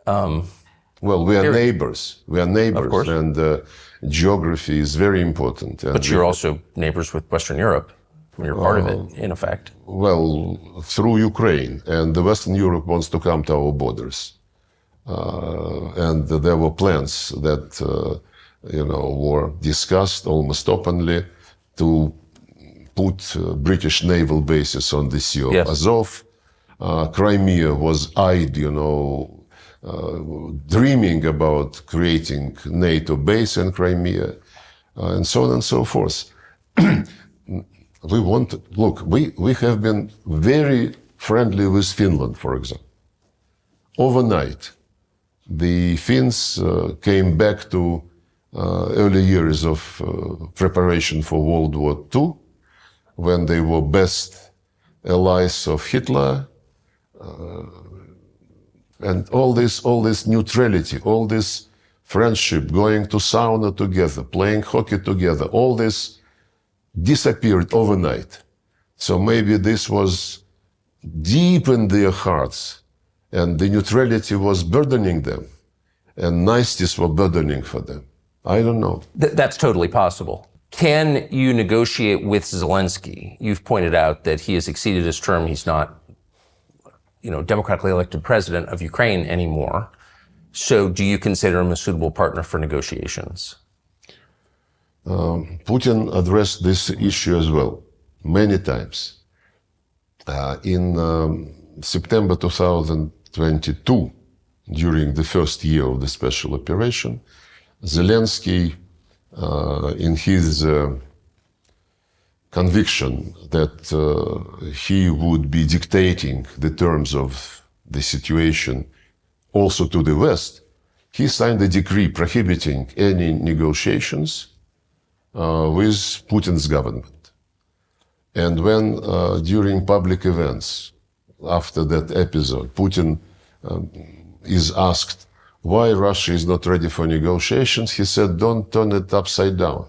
Well, we are neighbors. We are neighbors, of course. And geography is very important. And but you're also neighbors with Western Europe. You're part of it, in effect. Well, through Ukraine, and the Western Europe wants to come to our borders. And there were plans that, were discussed almost openly to put British naval bases on the Sea of Azov. Crimea was eyed, dreaming about creating NATO base in Crimea, and so on and so forth. We have been very friendly with Finland, for example. Overnight, the Finns came back to early years of preparation for World War II, when they were best allies of Hitler, and all this neutrality, all this friendship, going to sauna together, playing hockey together, all this disappeared overnight. So maybe this was deep in their hearts, and the neutrality was burdening them, and niceties were burdening for them. I don't know. That's totally possible. Can you negotiate with Zelensky? You've pointed out that he has exceeded his term. He's not, democratically elected president of Ukraine anymore. So do you consider him a suitable partner for negotiations? Putin addressed this issue as well, many times. In September 2022, during the first year of the special operation, Zelensky, in his conviction that he would be dictating the terms of the situation also to the West, he signed a decree prohibiting any negotiations with Putin's government. And when during public events, after that episode, Putin is asked why Russia is not ready for negotiations, he said, don't turn it upside down.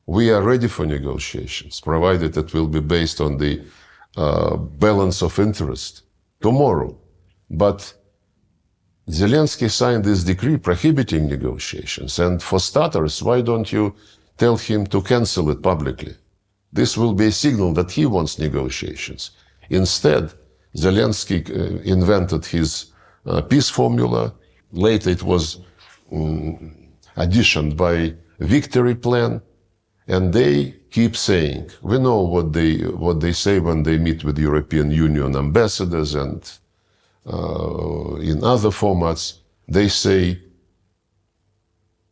We are ready for negotiations, provided it will be based on the balance of interest tomorrow. But Zelensky signed this decree prohibiting negotiations. And for starters, why don't you tell him to cancel it publicly? This will be a signal that he wants negotiations. Instead, Zelensky invented his peace formula. Later it was additioned by victory plan. And they keep saying, we know what they say when they meet with European Union ambassadors and in other formats. They say,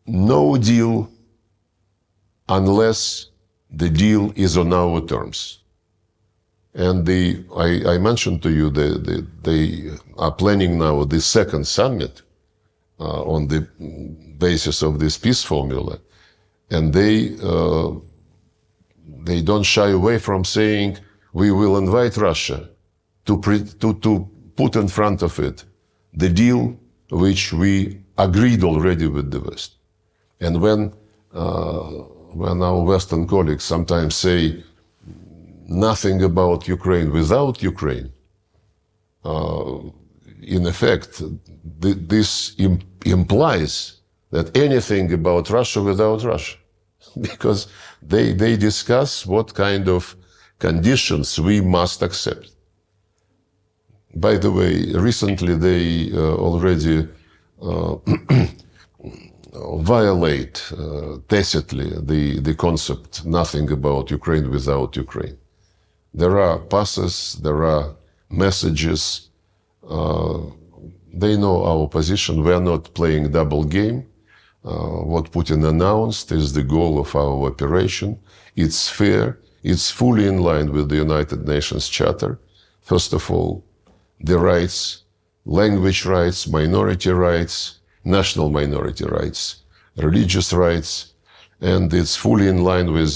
no deal unless the deal is on our terms. And I mentioned to you they are planning now the second summit on the basis of this peace formula, and they don't shy away from saying we will invite Russia to put in front of it the deal which we agreed already with the West. And when our Western colleagues sometimes say nothing about Ukraine without Ukraine, in effect, this implies that anything about Russia without Russia, because they discuss what kind of conditions we must accept. By the way, recently they already violate tacitly the concept nothing about Ukraine without Ukraine. There are passes, there are messages. They know our position. We are not playing double game. What Putin announced is the goal of our operation. It's fair. It's fully in line with the United Nations Charter. First of all, the rights, language rights, minority rights, national minority rights, religious rights, and it's fully in line with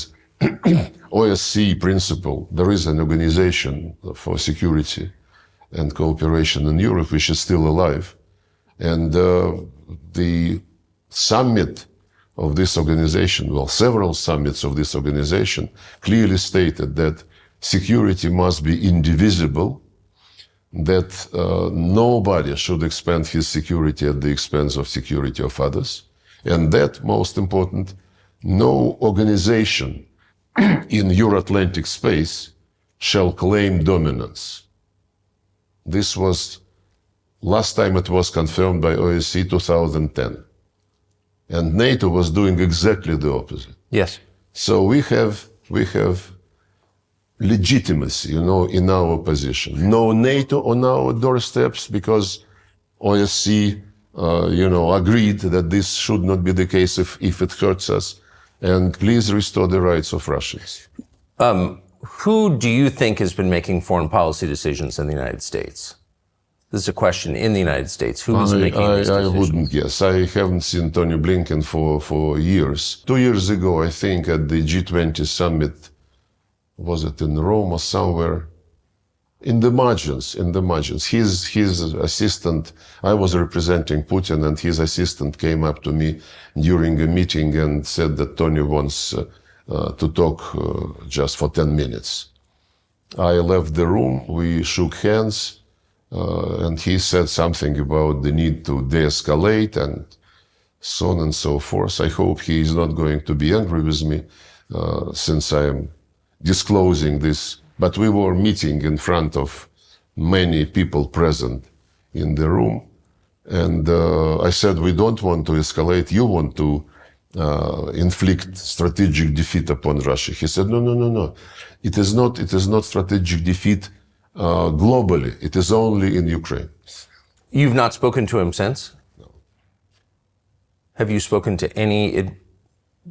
OSCE principle. There is an organization for security and cooperation in Europe which is still alive. And the summit of this organization, well, several summits of this organization clearly stated that security must be indivisible, that nobody should expand his security at the expense of security of others, and that, most important, no organization in Euro-Atlantic space shall claim dominance. This was, last time it was confirmed by OSCE 2010. And NATO was doing exactly the opposite. Yes. So we have legitimacy, in our position. No NATO on our doorsteps because OSCE, agreed that this should not be the case if it hurts us. And please restore the rights of Russians. Who do you think has been making foreign policy decisions in the United States? This is a question in the United States. Who is making these decisions? I wouldn't guess. I haven't seen Tony Blinken for years. 2 years ago, I think, at the G20 summit, was it in Rome or somewhere? In the margins. His assistant, I was representing Putin, and his assistant came up to me during a meeting and said that Tony wants to talk just for 10 minutes. I left the room, we shook hands, and he said something about the need to de-escalate and so on and so forth. I hope he is not going to be angry with me since I am disclosing this. But we were meeting in front of many people present in the room. And I said, we don't want to escalate. You want to inflict strategic defeat upon Russia. He said, no. It is not strategic defeat globally. It is only in Ukraine. You've not spoken to him since? No. Have you spoken to any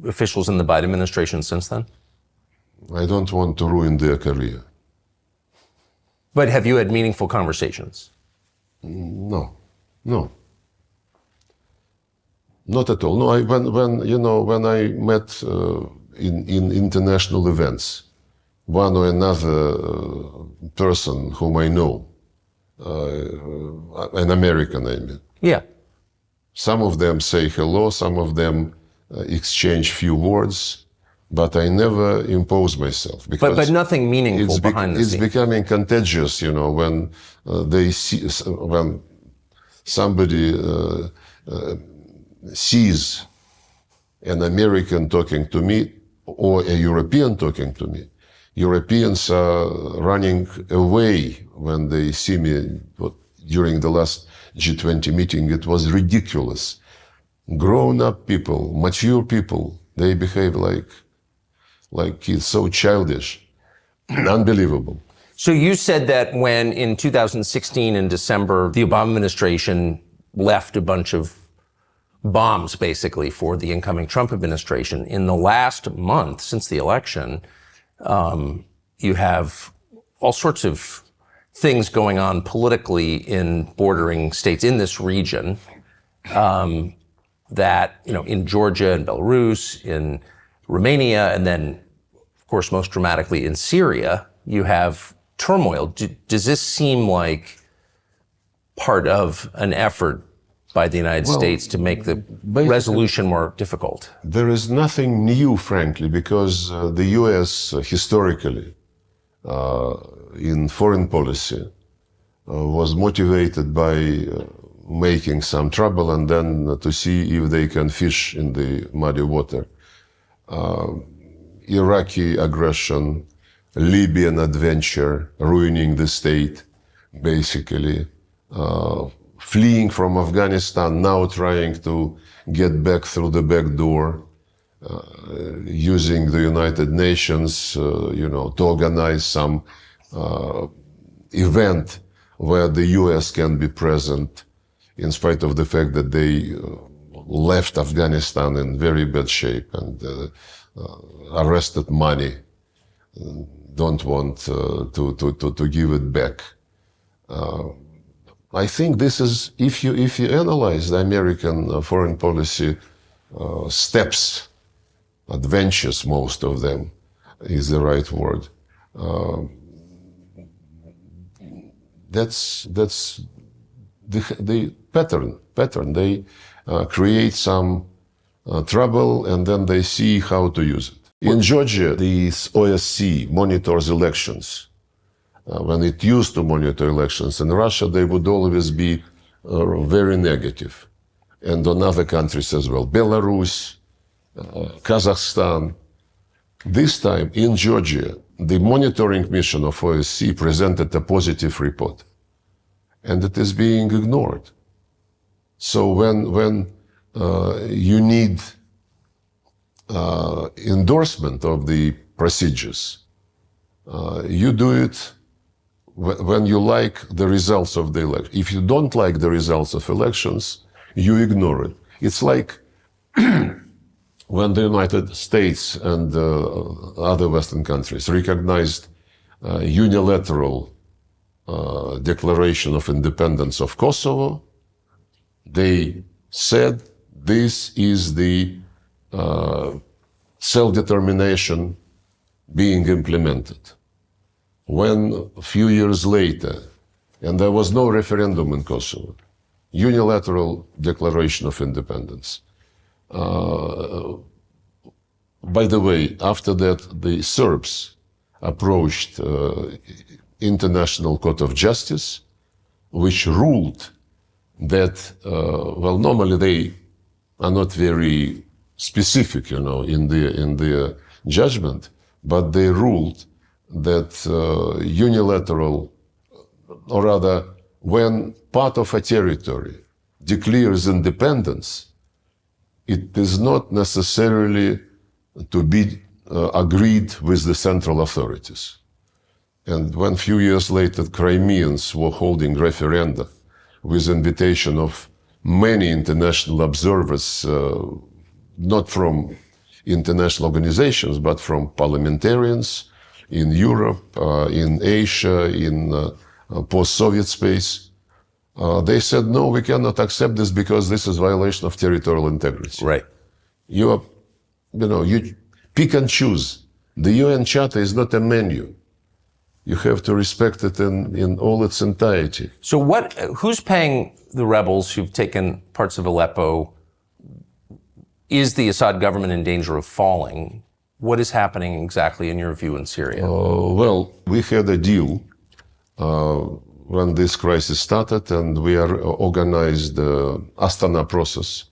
officials in the Biden administration since then? I don't want to ruin their career. But have you had meaningful conversations? No. Not at all. No, when I met in international events, one or another person whom I know, an American, I mean. Yeah. Some of them say hello, some of them exchange few words, but I never impose myself. But nothing meaningful behind the scenes. It's becoming contagious, when they see, when somebody sees an American talking to me or a European talking to me. Europeans are running away when they see me. During the last G20 meeting, it was ridiculous. Grown-up people, mature people, they behave like kids, so childish, unbelievable. So you said that when in 2016 in December, the Obama administration left a bunch of bombs, basically, for the incoming Trump administration. In the last month, since the election, you have all sorts of things going on politically in bordering states in this region that, in Georgia and Belarus, in Romania, and then, of course, most dramatically in Syria, you have turmoil. Does this seem like part of an effort by the United States to make the resolution more difficult? There is nothing new, frankly, because the U.S. Historically, in foreign policy, was motivated by making some trouble and then to see if they can fish in the muddy water. Iraqi aggression, Libyan adventure, ruining the state, basically. Fleeing from Afghanistan, now trying to get back through the back door, using the United Nations, to organize some event where the US can be present, in spite of the fact that they left Afghanistan in very bad shape and arrested money, don't want to give it back. I think this is, if you analyze the American foreign policy steps, adventures, most of them is the right word. That's the pattern. They create some trouble and then they see how to use it. In Georgia, the OSCE monitors elections. When it used to monitor elections in Russia, they would always be very negative. And on other countries as well, Belarus, Kazakhstan. This time in Georgia, the monitoring mission of OSCE presented a positive report. And it is being ignored. So when you need endorsement of the procedures, you do it when you like the results of the election. If you don't like the results of elections, you ignore it. It's like when the United States and other Western countries recognized unilateral declaration of independence of Kosovo, they said this is the self-determination being implemented. When a few years later, and there was no referendum in Kosovo, unilateral declaration of independence. By the way, after that, the Serbs approached International Court of Justice, which ruled that, normally they are not very specific, in their judgment, but they ruled that unilateral, or rather, when part of a territory declares independence, it is not necessarily to be agreed with the central authorities. And when a few years later, Crimeans were holding referenda with invitation of many international observers, not from international organizations, but from parliamentarians in Europe, in Asia, in post-Soviet space, they said, no, we cannot accept this because this is violation of territorial integrity. Right. You pick and choose. The UN Charter is not a menu. You have to respect it in all its entirety. So who's paying the rebels who've taken parts of Aleppo? Is the Assad government in danger of falling? What is happening exactly, in your view, in Syria? We had a deal when this crisis started, and we are organized the Astana process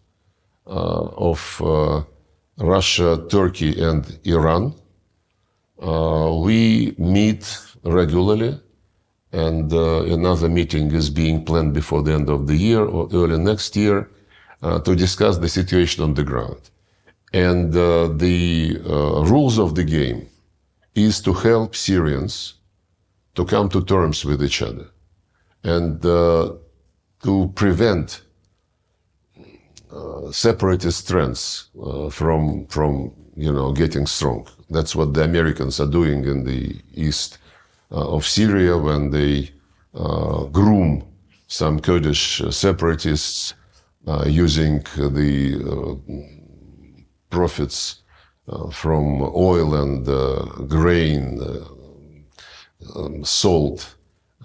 of Russia, Turkey, and Iran. We meet regularly, and another meeting is being planned before the end of the year or early next year to discuss the situation on the ground. And the rules of the game is to help Syrians to come to terms with each other and to prevent separatist trends from getting strong. That's what the Americans are doing in the east of Syria when they groom some Kurdish separatists using the profits from oil and grain, salt,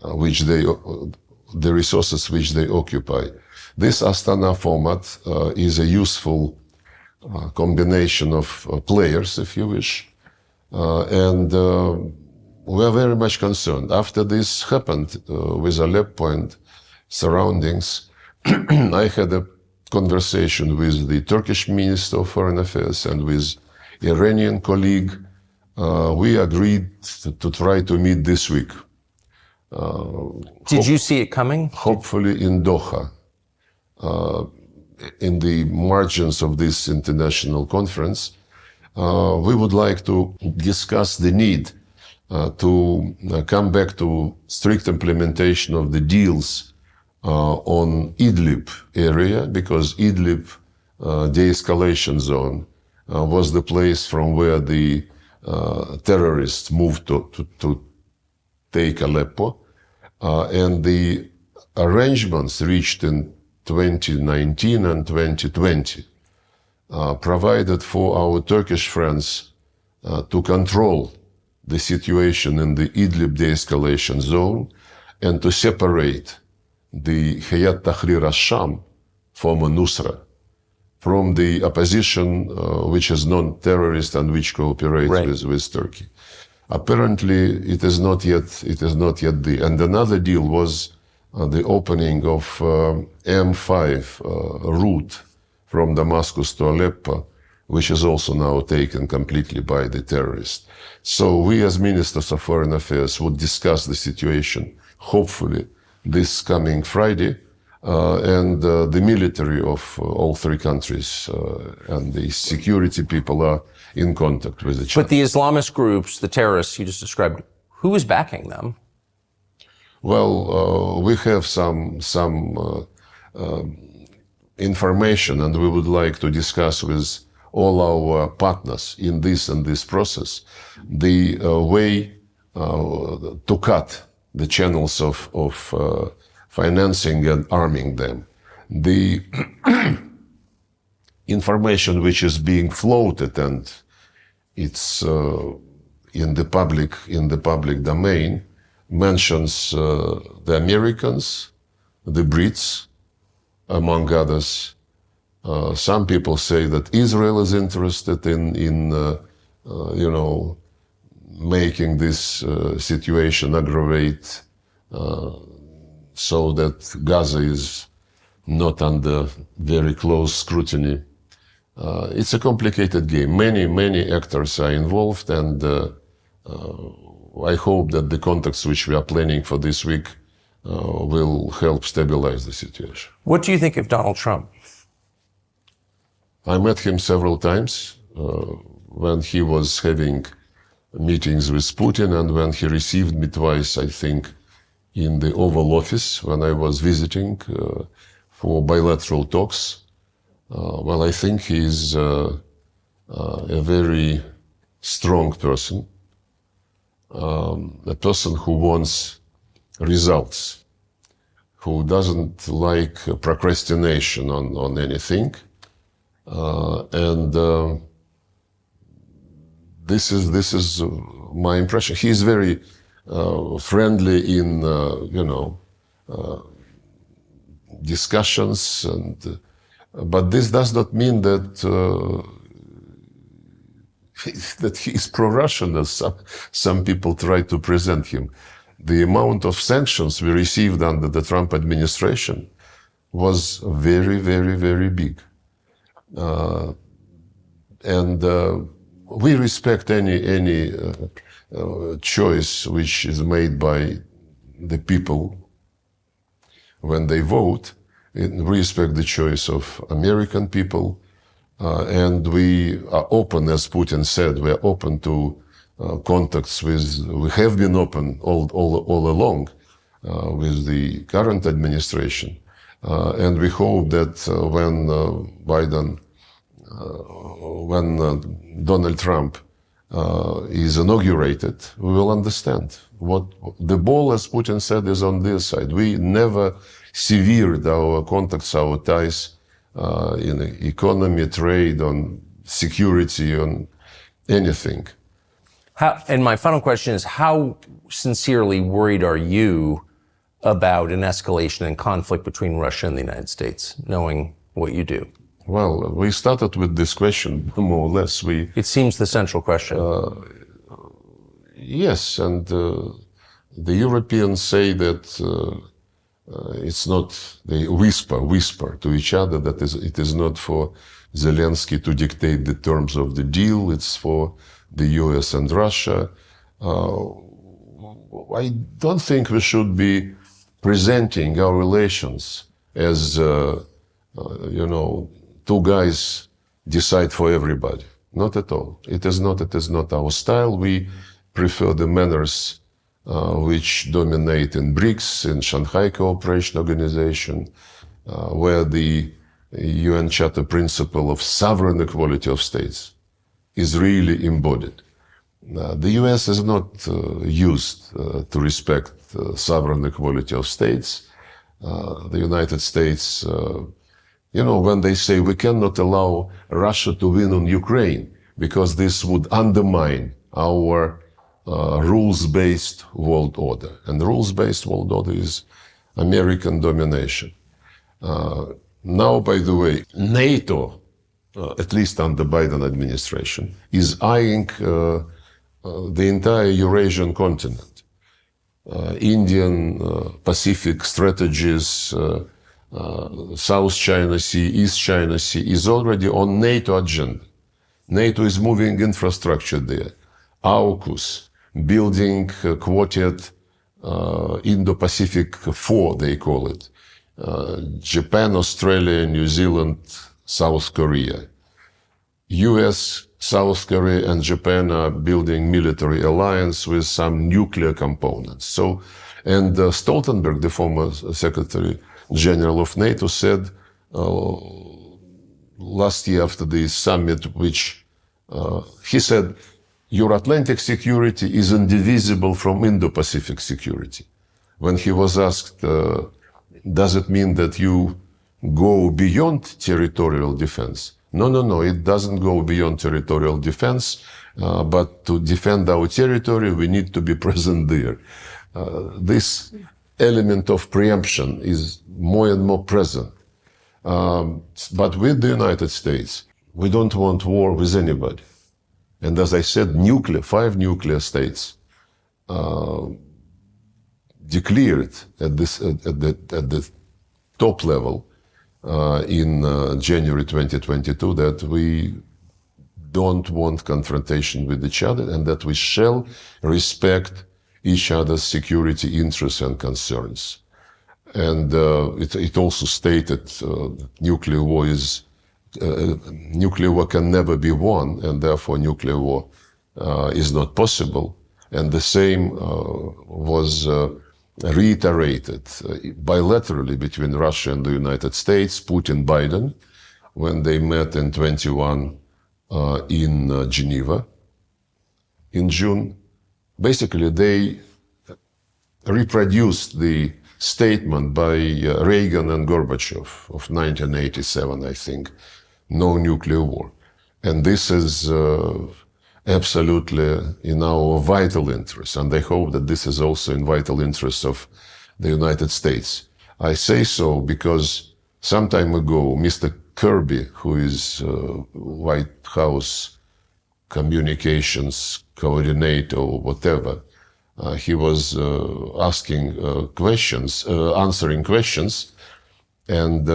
the resources which they occupy. This Astana format is a useful combination of players, if you wish, and we're very much concerned. After this happened with Aleppo and surroundings, I had a conversation with the Turkish Minister of Foreign Affairs and with Iranian colleague. We agreed to try to meet this week. Did you see it coming? Hopefully in Doha, in the margins of this international conference. We would like to discuss the need to come back to strict implementation of the deals on Idlib area, because Idlib de-escalation zone was the place from where the terrorists moved to take Aleppo. And the arrangements reached in 2019 and 2020 provided for our Turkish friends to control the situation in the Idlib de-escalation zone and to separate the Hayat Tahrir al-Sham, former Nusra, from the opposition which is non-terrorist and which cooperates with Turkey. Apparently, it is not yet the. And another deal was the opening of M5 route from Damascus to Aleppo, which is also now taken completely by the terrorists. So we as ministers of foreign affairs would discuss the situation, hopefully, this coming Friday, and the military of all three countries and the security people are in contact with each other. But the Islamist groups, the terrorists you just described, who is backing them? Well, we have some information, and we would like to discuss with all our partners in this process the way to cut the channels of financing and arming them. The information which is being floated, and it's in the public domain, mentions the Americans, the Brits, among others. Some people say that Israel is interested in making this situation aggravate so that Gaza is not under very close scrutiny. It's a complicated game. Many actors are involved, and I hope that the contacts which we are planning for this week will help stabilize the situation. What do you think of Donald Trump? I met him several times when he was having meetings with Putin, and when he received me twice, I think, in the Oval Office when I was visiting for bilateral talks. Well, I think he's a very strong person, a person who wants results, who doesn't like procrastination on anything. And this is my impression. He's very friendly in discussions, but this does not mean that that he is pro-Russian, as some people try to present him. The amount of sanctions we received under the Trump administration was very, very, very big. And we respect any choice which is made by the people when they vote. We respect the choice of American people, and we are open, as Putin said, we are open to contacts with, we have been open all along with the current administration. And we hope that when Donald Trump is inaugurated, we will understand what the ball, as Putin said, is on their side. We never severed our contacts, our ties in economy, trade, on security, on anything. And my final question is, how sincerely worried are you about an escalation in conflict between Russia and the United States, knowing what you do? Well, we started with this question, more or less. It seems the central question. Yes, and the Europeans say that it's not, they whisper to each other that it is not for Zelensky to dictate the terms of the deal, it's for the US and Russia. I don't think we should be presenting our relations as, two guys decide for everybody. Not at all. It is not our style. We prefer the manners which dominate in BRICS, in Shanghai Cooperation Organization, where the UN Charter principle of sovereign equality of states is really embodied. The US is not used to respect sovereign equality of states. The United States, when they say we cannot allow Russia to win on Ukraine because this would undermine our rules-based world order. And the rules-based world order is American domination. Now, by the way, NATO, at least under Biden administration, is eyeing the entire Eurasian continent. Indian, Pacific strategies, South China Sea, East China Sea is already on NATO agenda. NATO is moving infrastructure there. AUKUS, building quartet Indo-Pacific 4, they call it. Japan, Australia, New Zealand, South Korea. US, South Korea, and Japan are building military alliance with some nuclear components. And Stoltenberg, the former Secretary General of NATO, said last year after the summit, which he said, your Atlantic security is indivisible from Indo-Pacific security. When he was asked, does it mean that you go beyond territorial defense? No, it doesn't go beyond territorial defense, but to defend our territory, we need to be present there. This element of preemption is more and more present. But with the United States, we don't want war with anybody. And as I said, 5 nuclear states declared at the top level in January 2022 that we don't want confrontation with each other and that we shall respect each other's security interests and concerns. And it also stated nuclear war can never be won, and therefore nuclear war is not possible. And the same was reiterated bilaterally between Russia and the United States, Putin, Biden, when they met in 21 in Geneva in June. Basically, they reproduced the statement by Reagan and Gorbachev of 1987, I think, no nuclear war. And this is absolutely in our vital interest, and I hope that this is also in vital interest of the United States. I say so because some time ago, Mr. Kirby, who is White House communications coordinator or whatever, he was asking questions, answering questions, and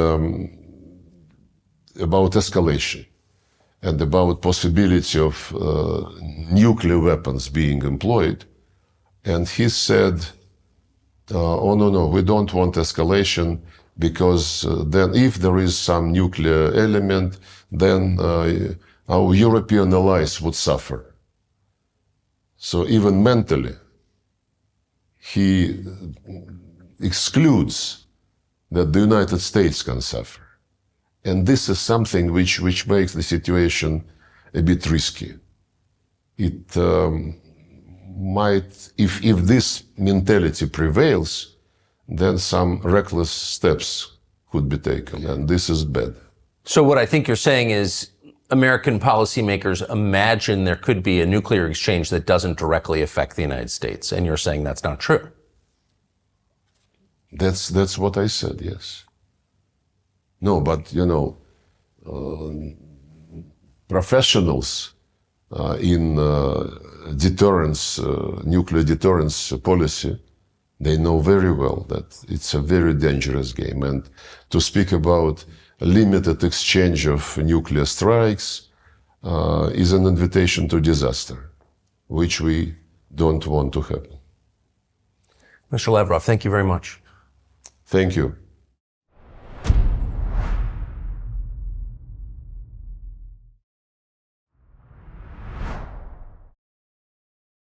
about escalation and about possibility of nuclear weapons being employed. And he said, oh, no, we don't want escalation because then if there is some nuclear element, then our European allies would suffer. So even mentally, he excludes that the United States can suffer. And this is something which makes the situation a bit risky. It might, if this mentality prevails, then some reckless steps could be taken, and this is bad. So what I think you're saying is American policymakers imagine there could be a nuclear exchange that doesn't directly affect the United States, and you're saying that's not true. That's what I said, yes. No, but professionals in deterrence, nuclear deterrence policy, they know very well that it's a very dangerous game. And to speak about a limited exchange of nuclear strikes is an invitation to disaster, which we don't want to happen. Mr. Lavrov, thank you very much. Thank you.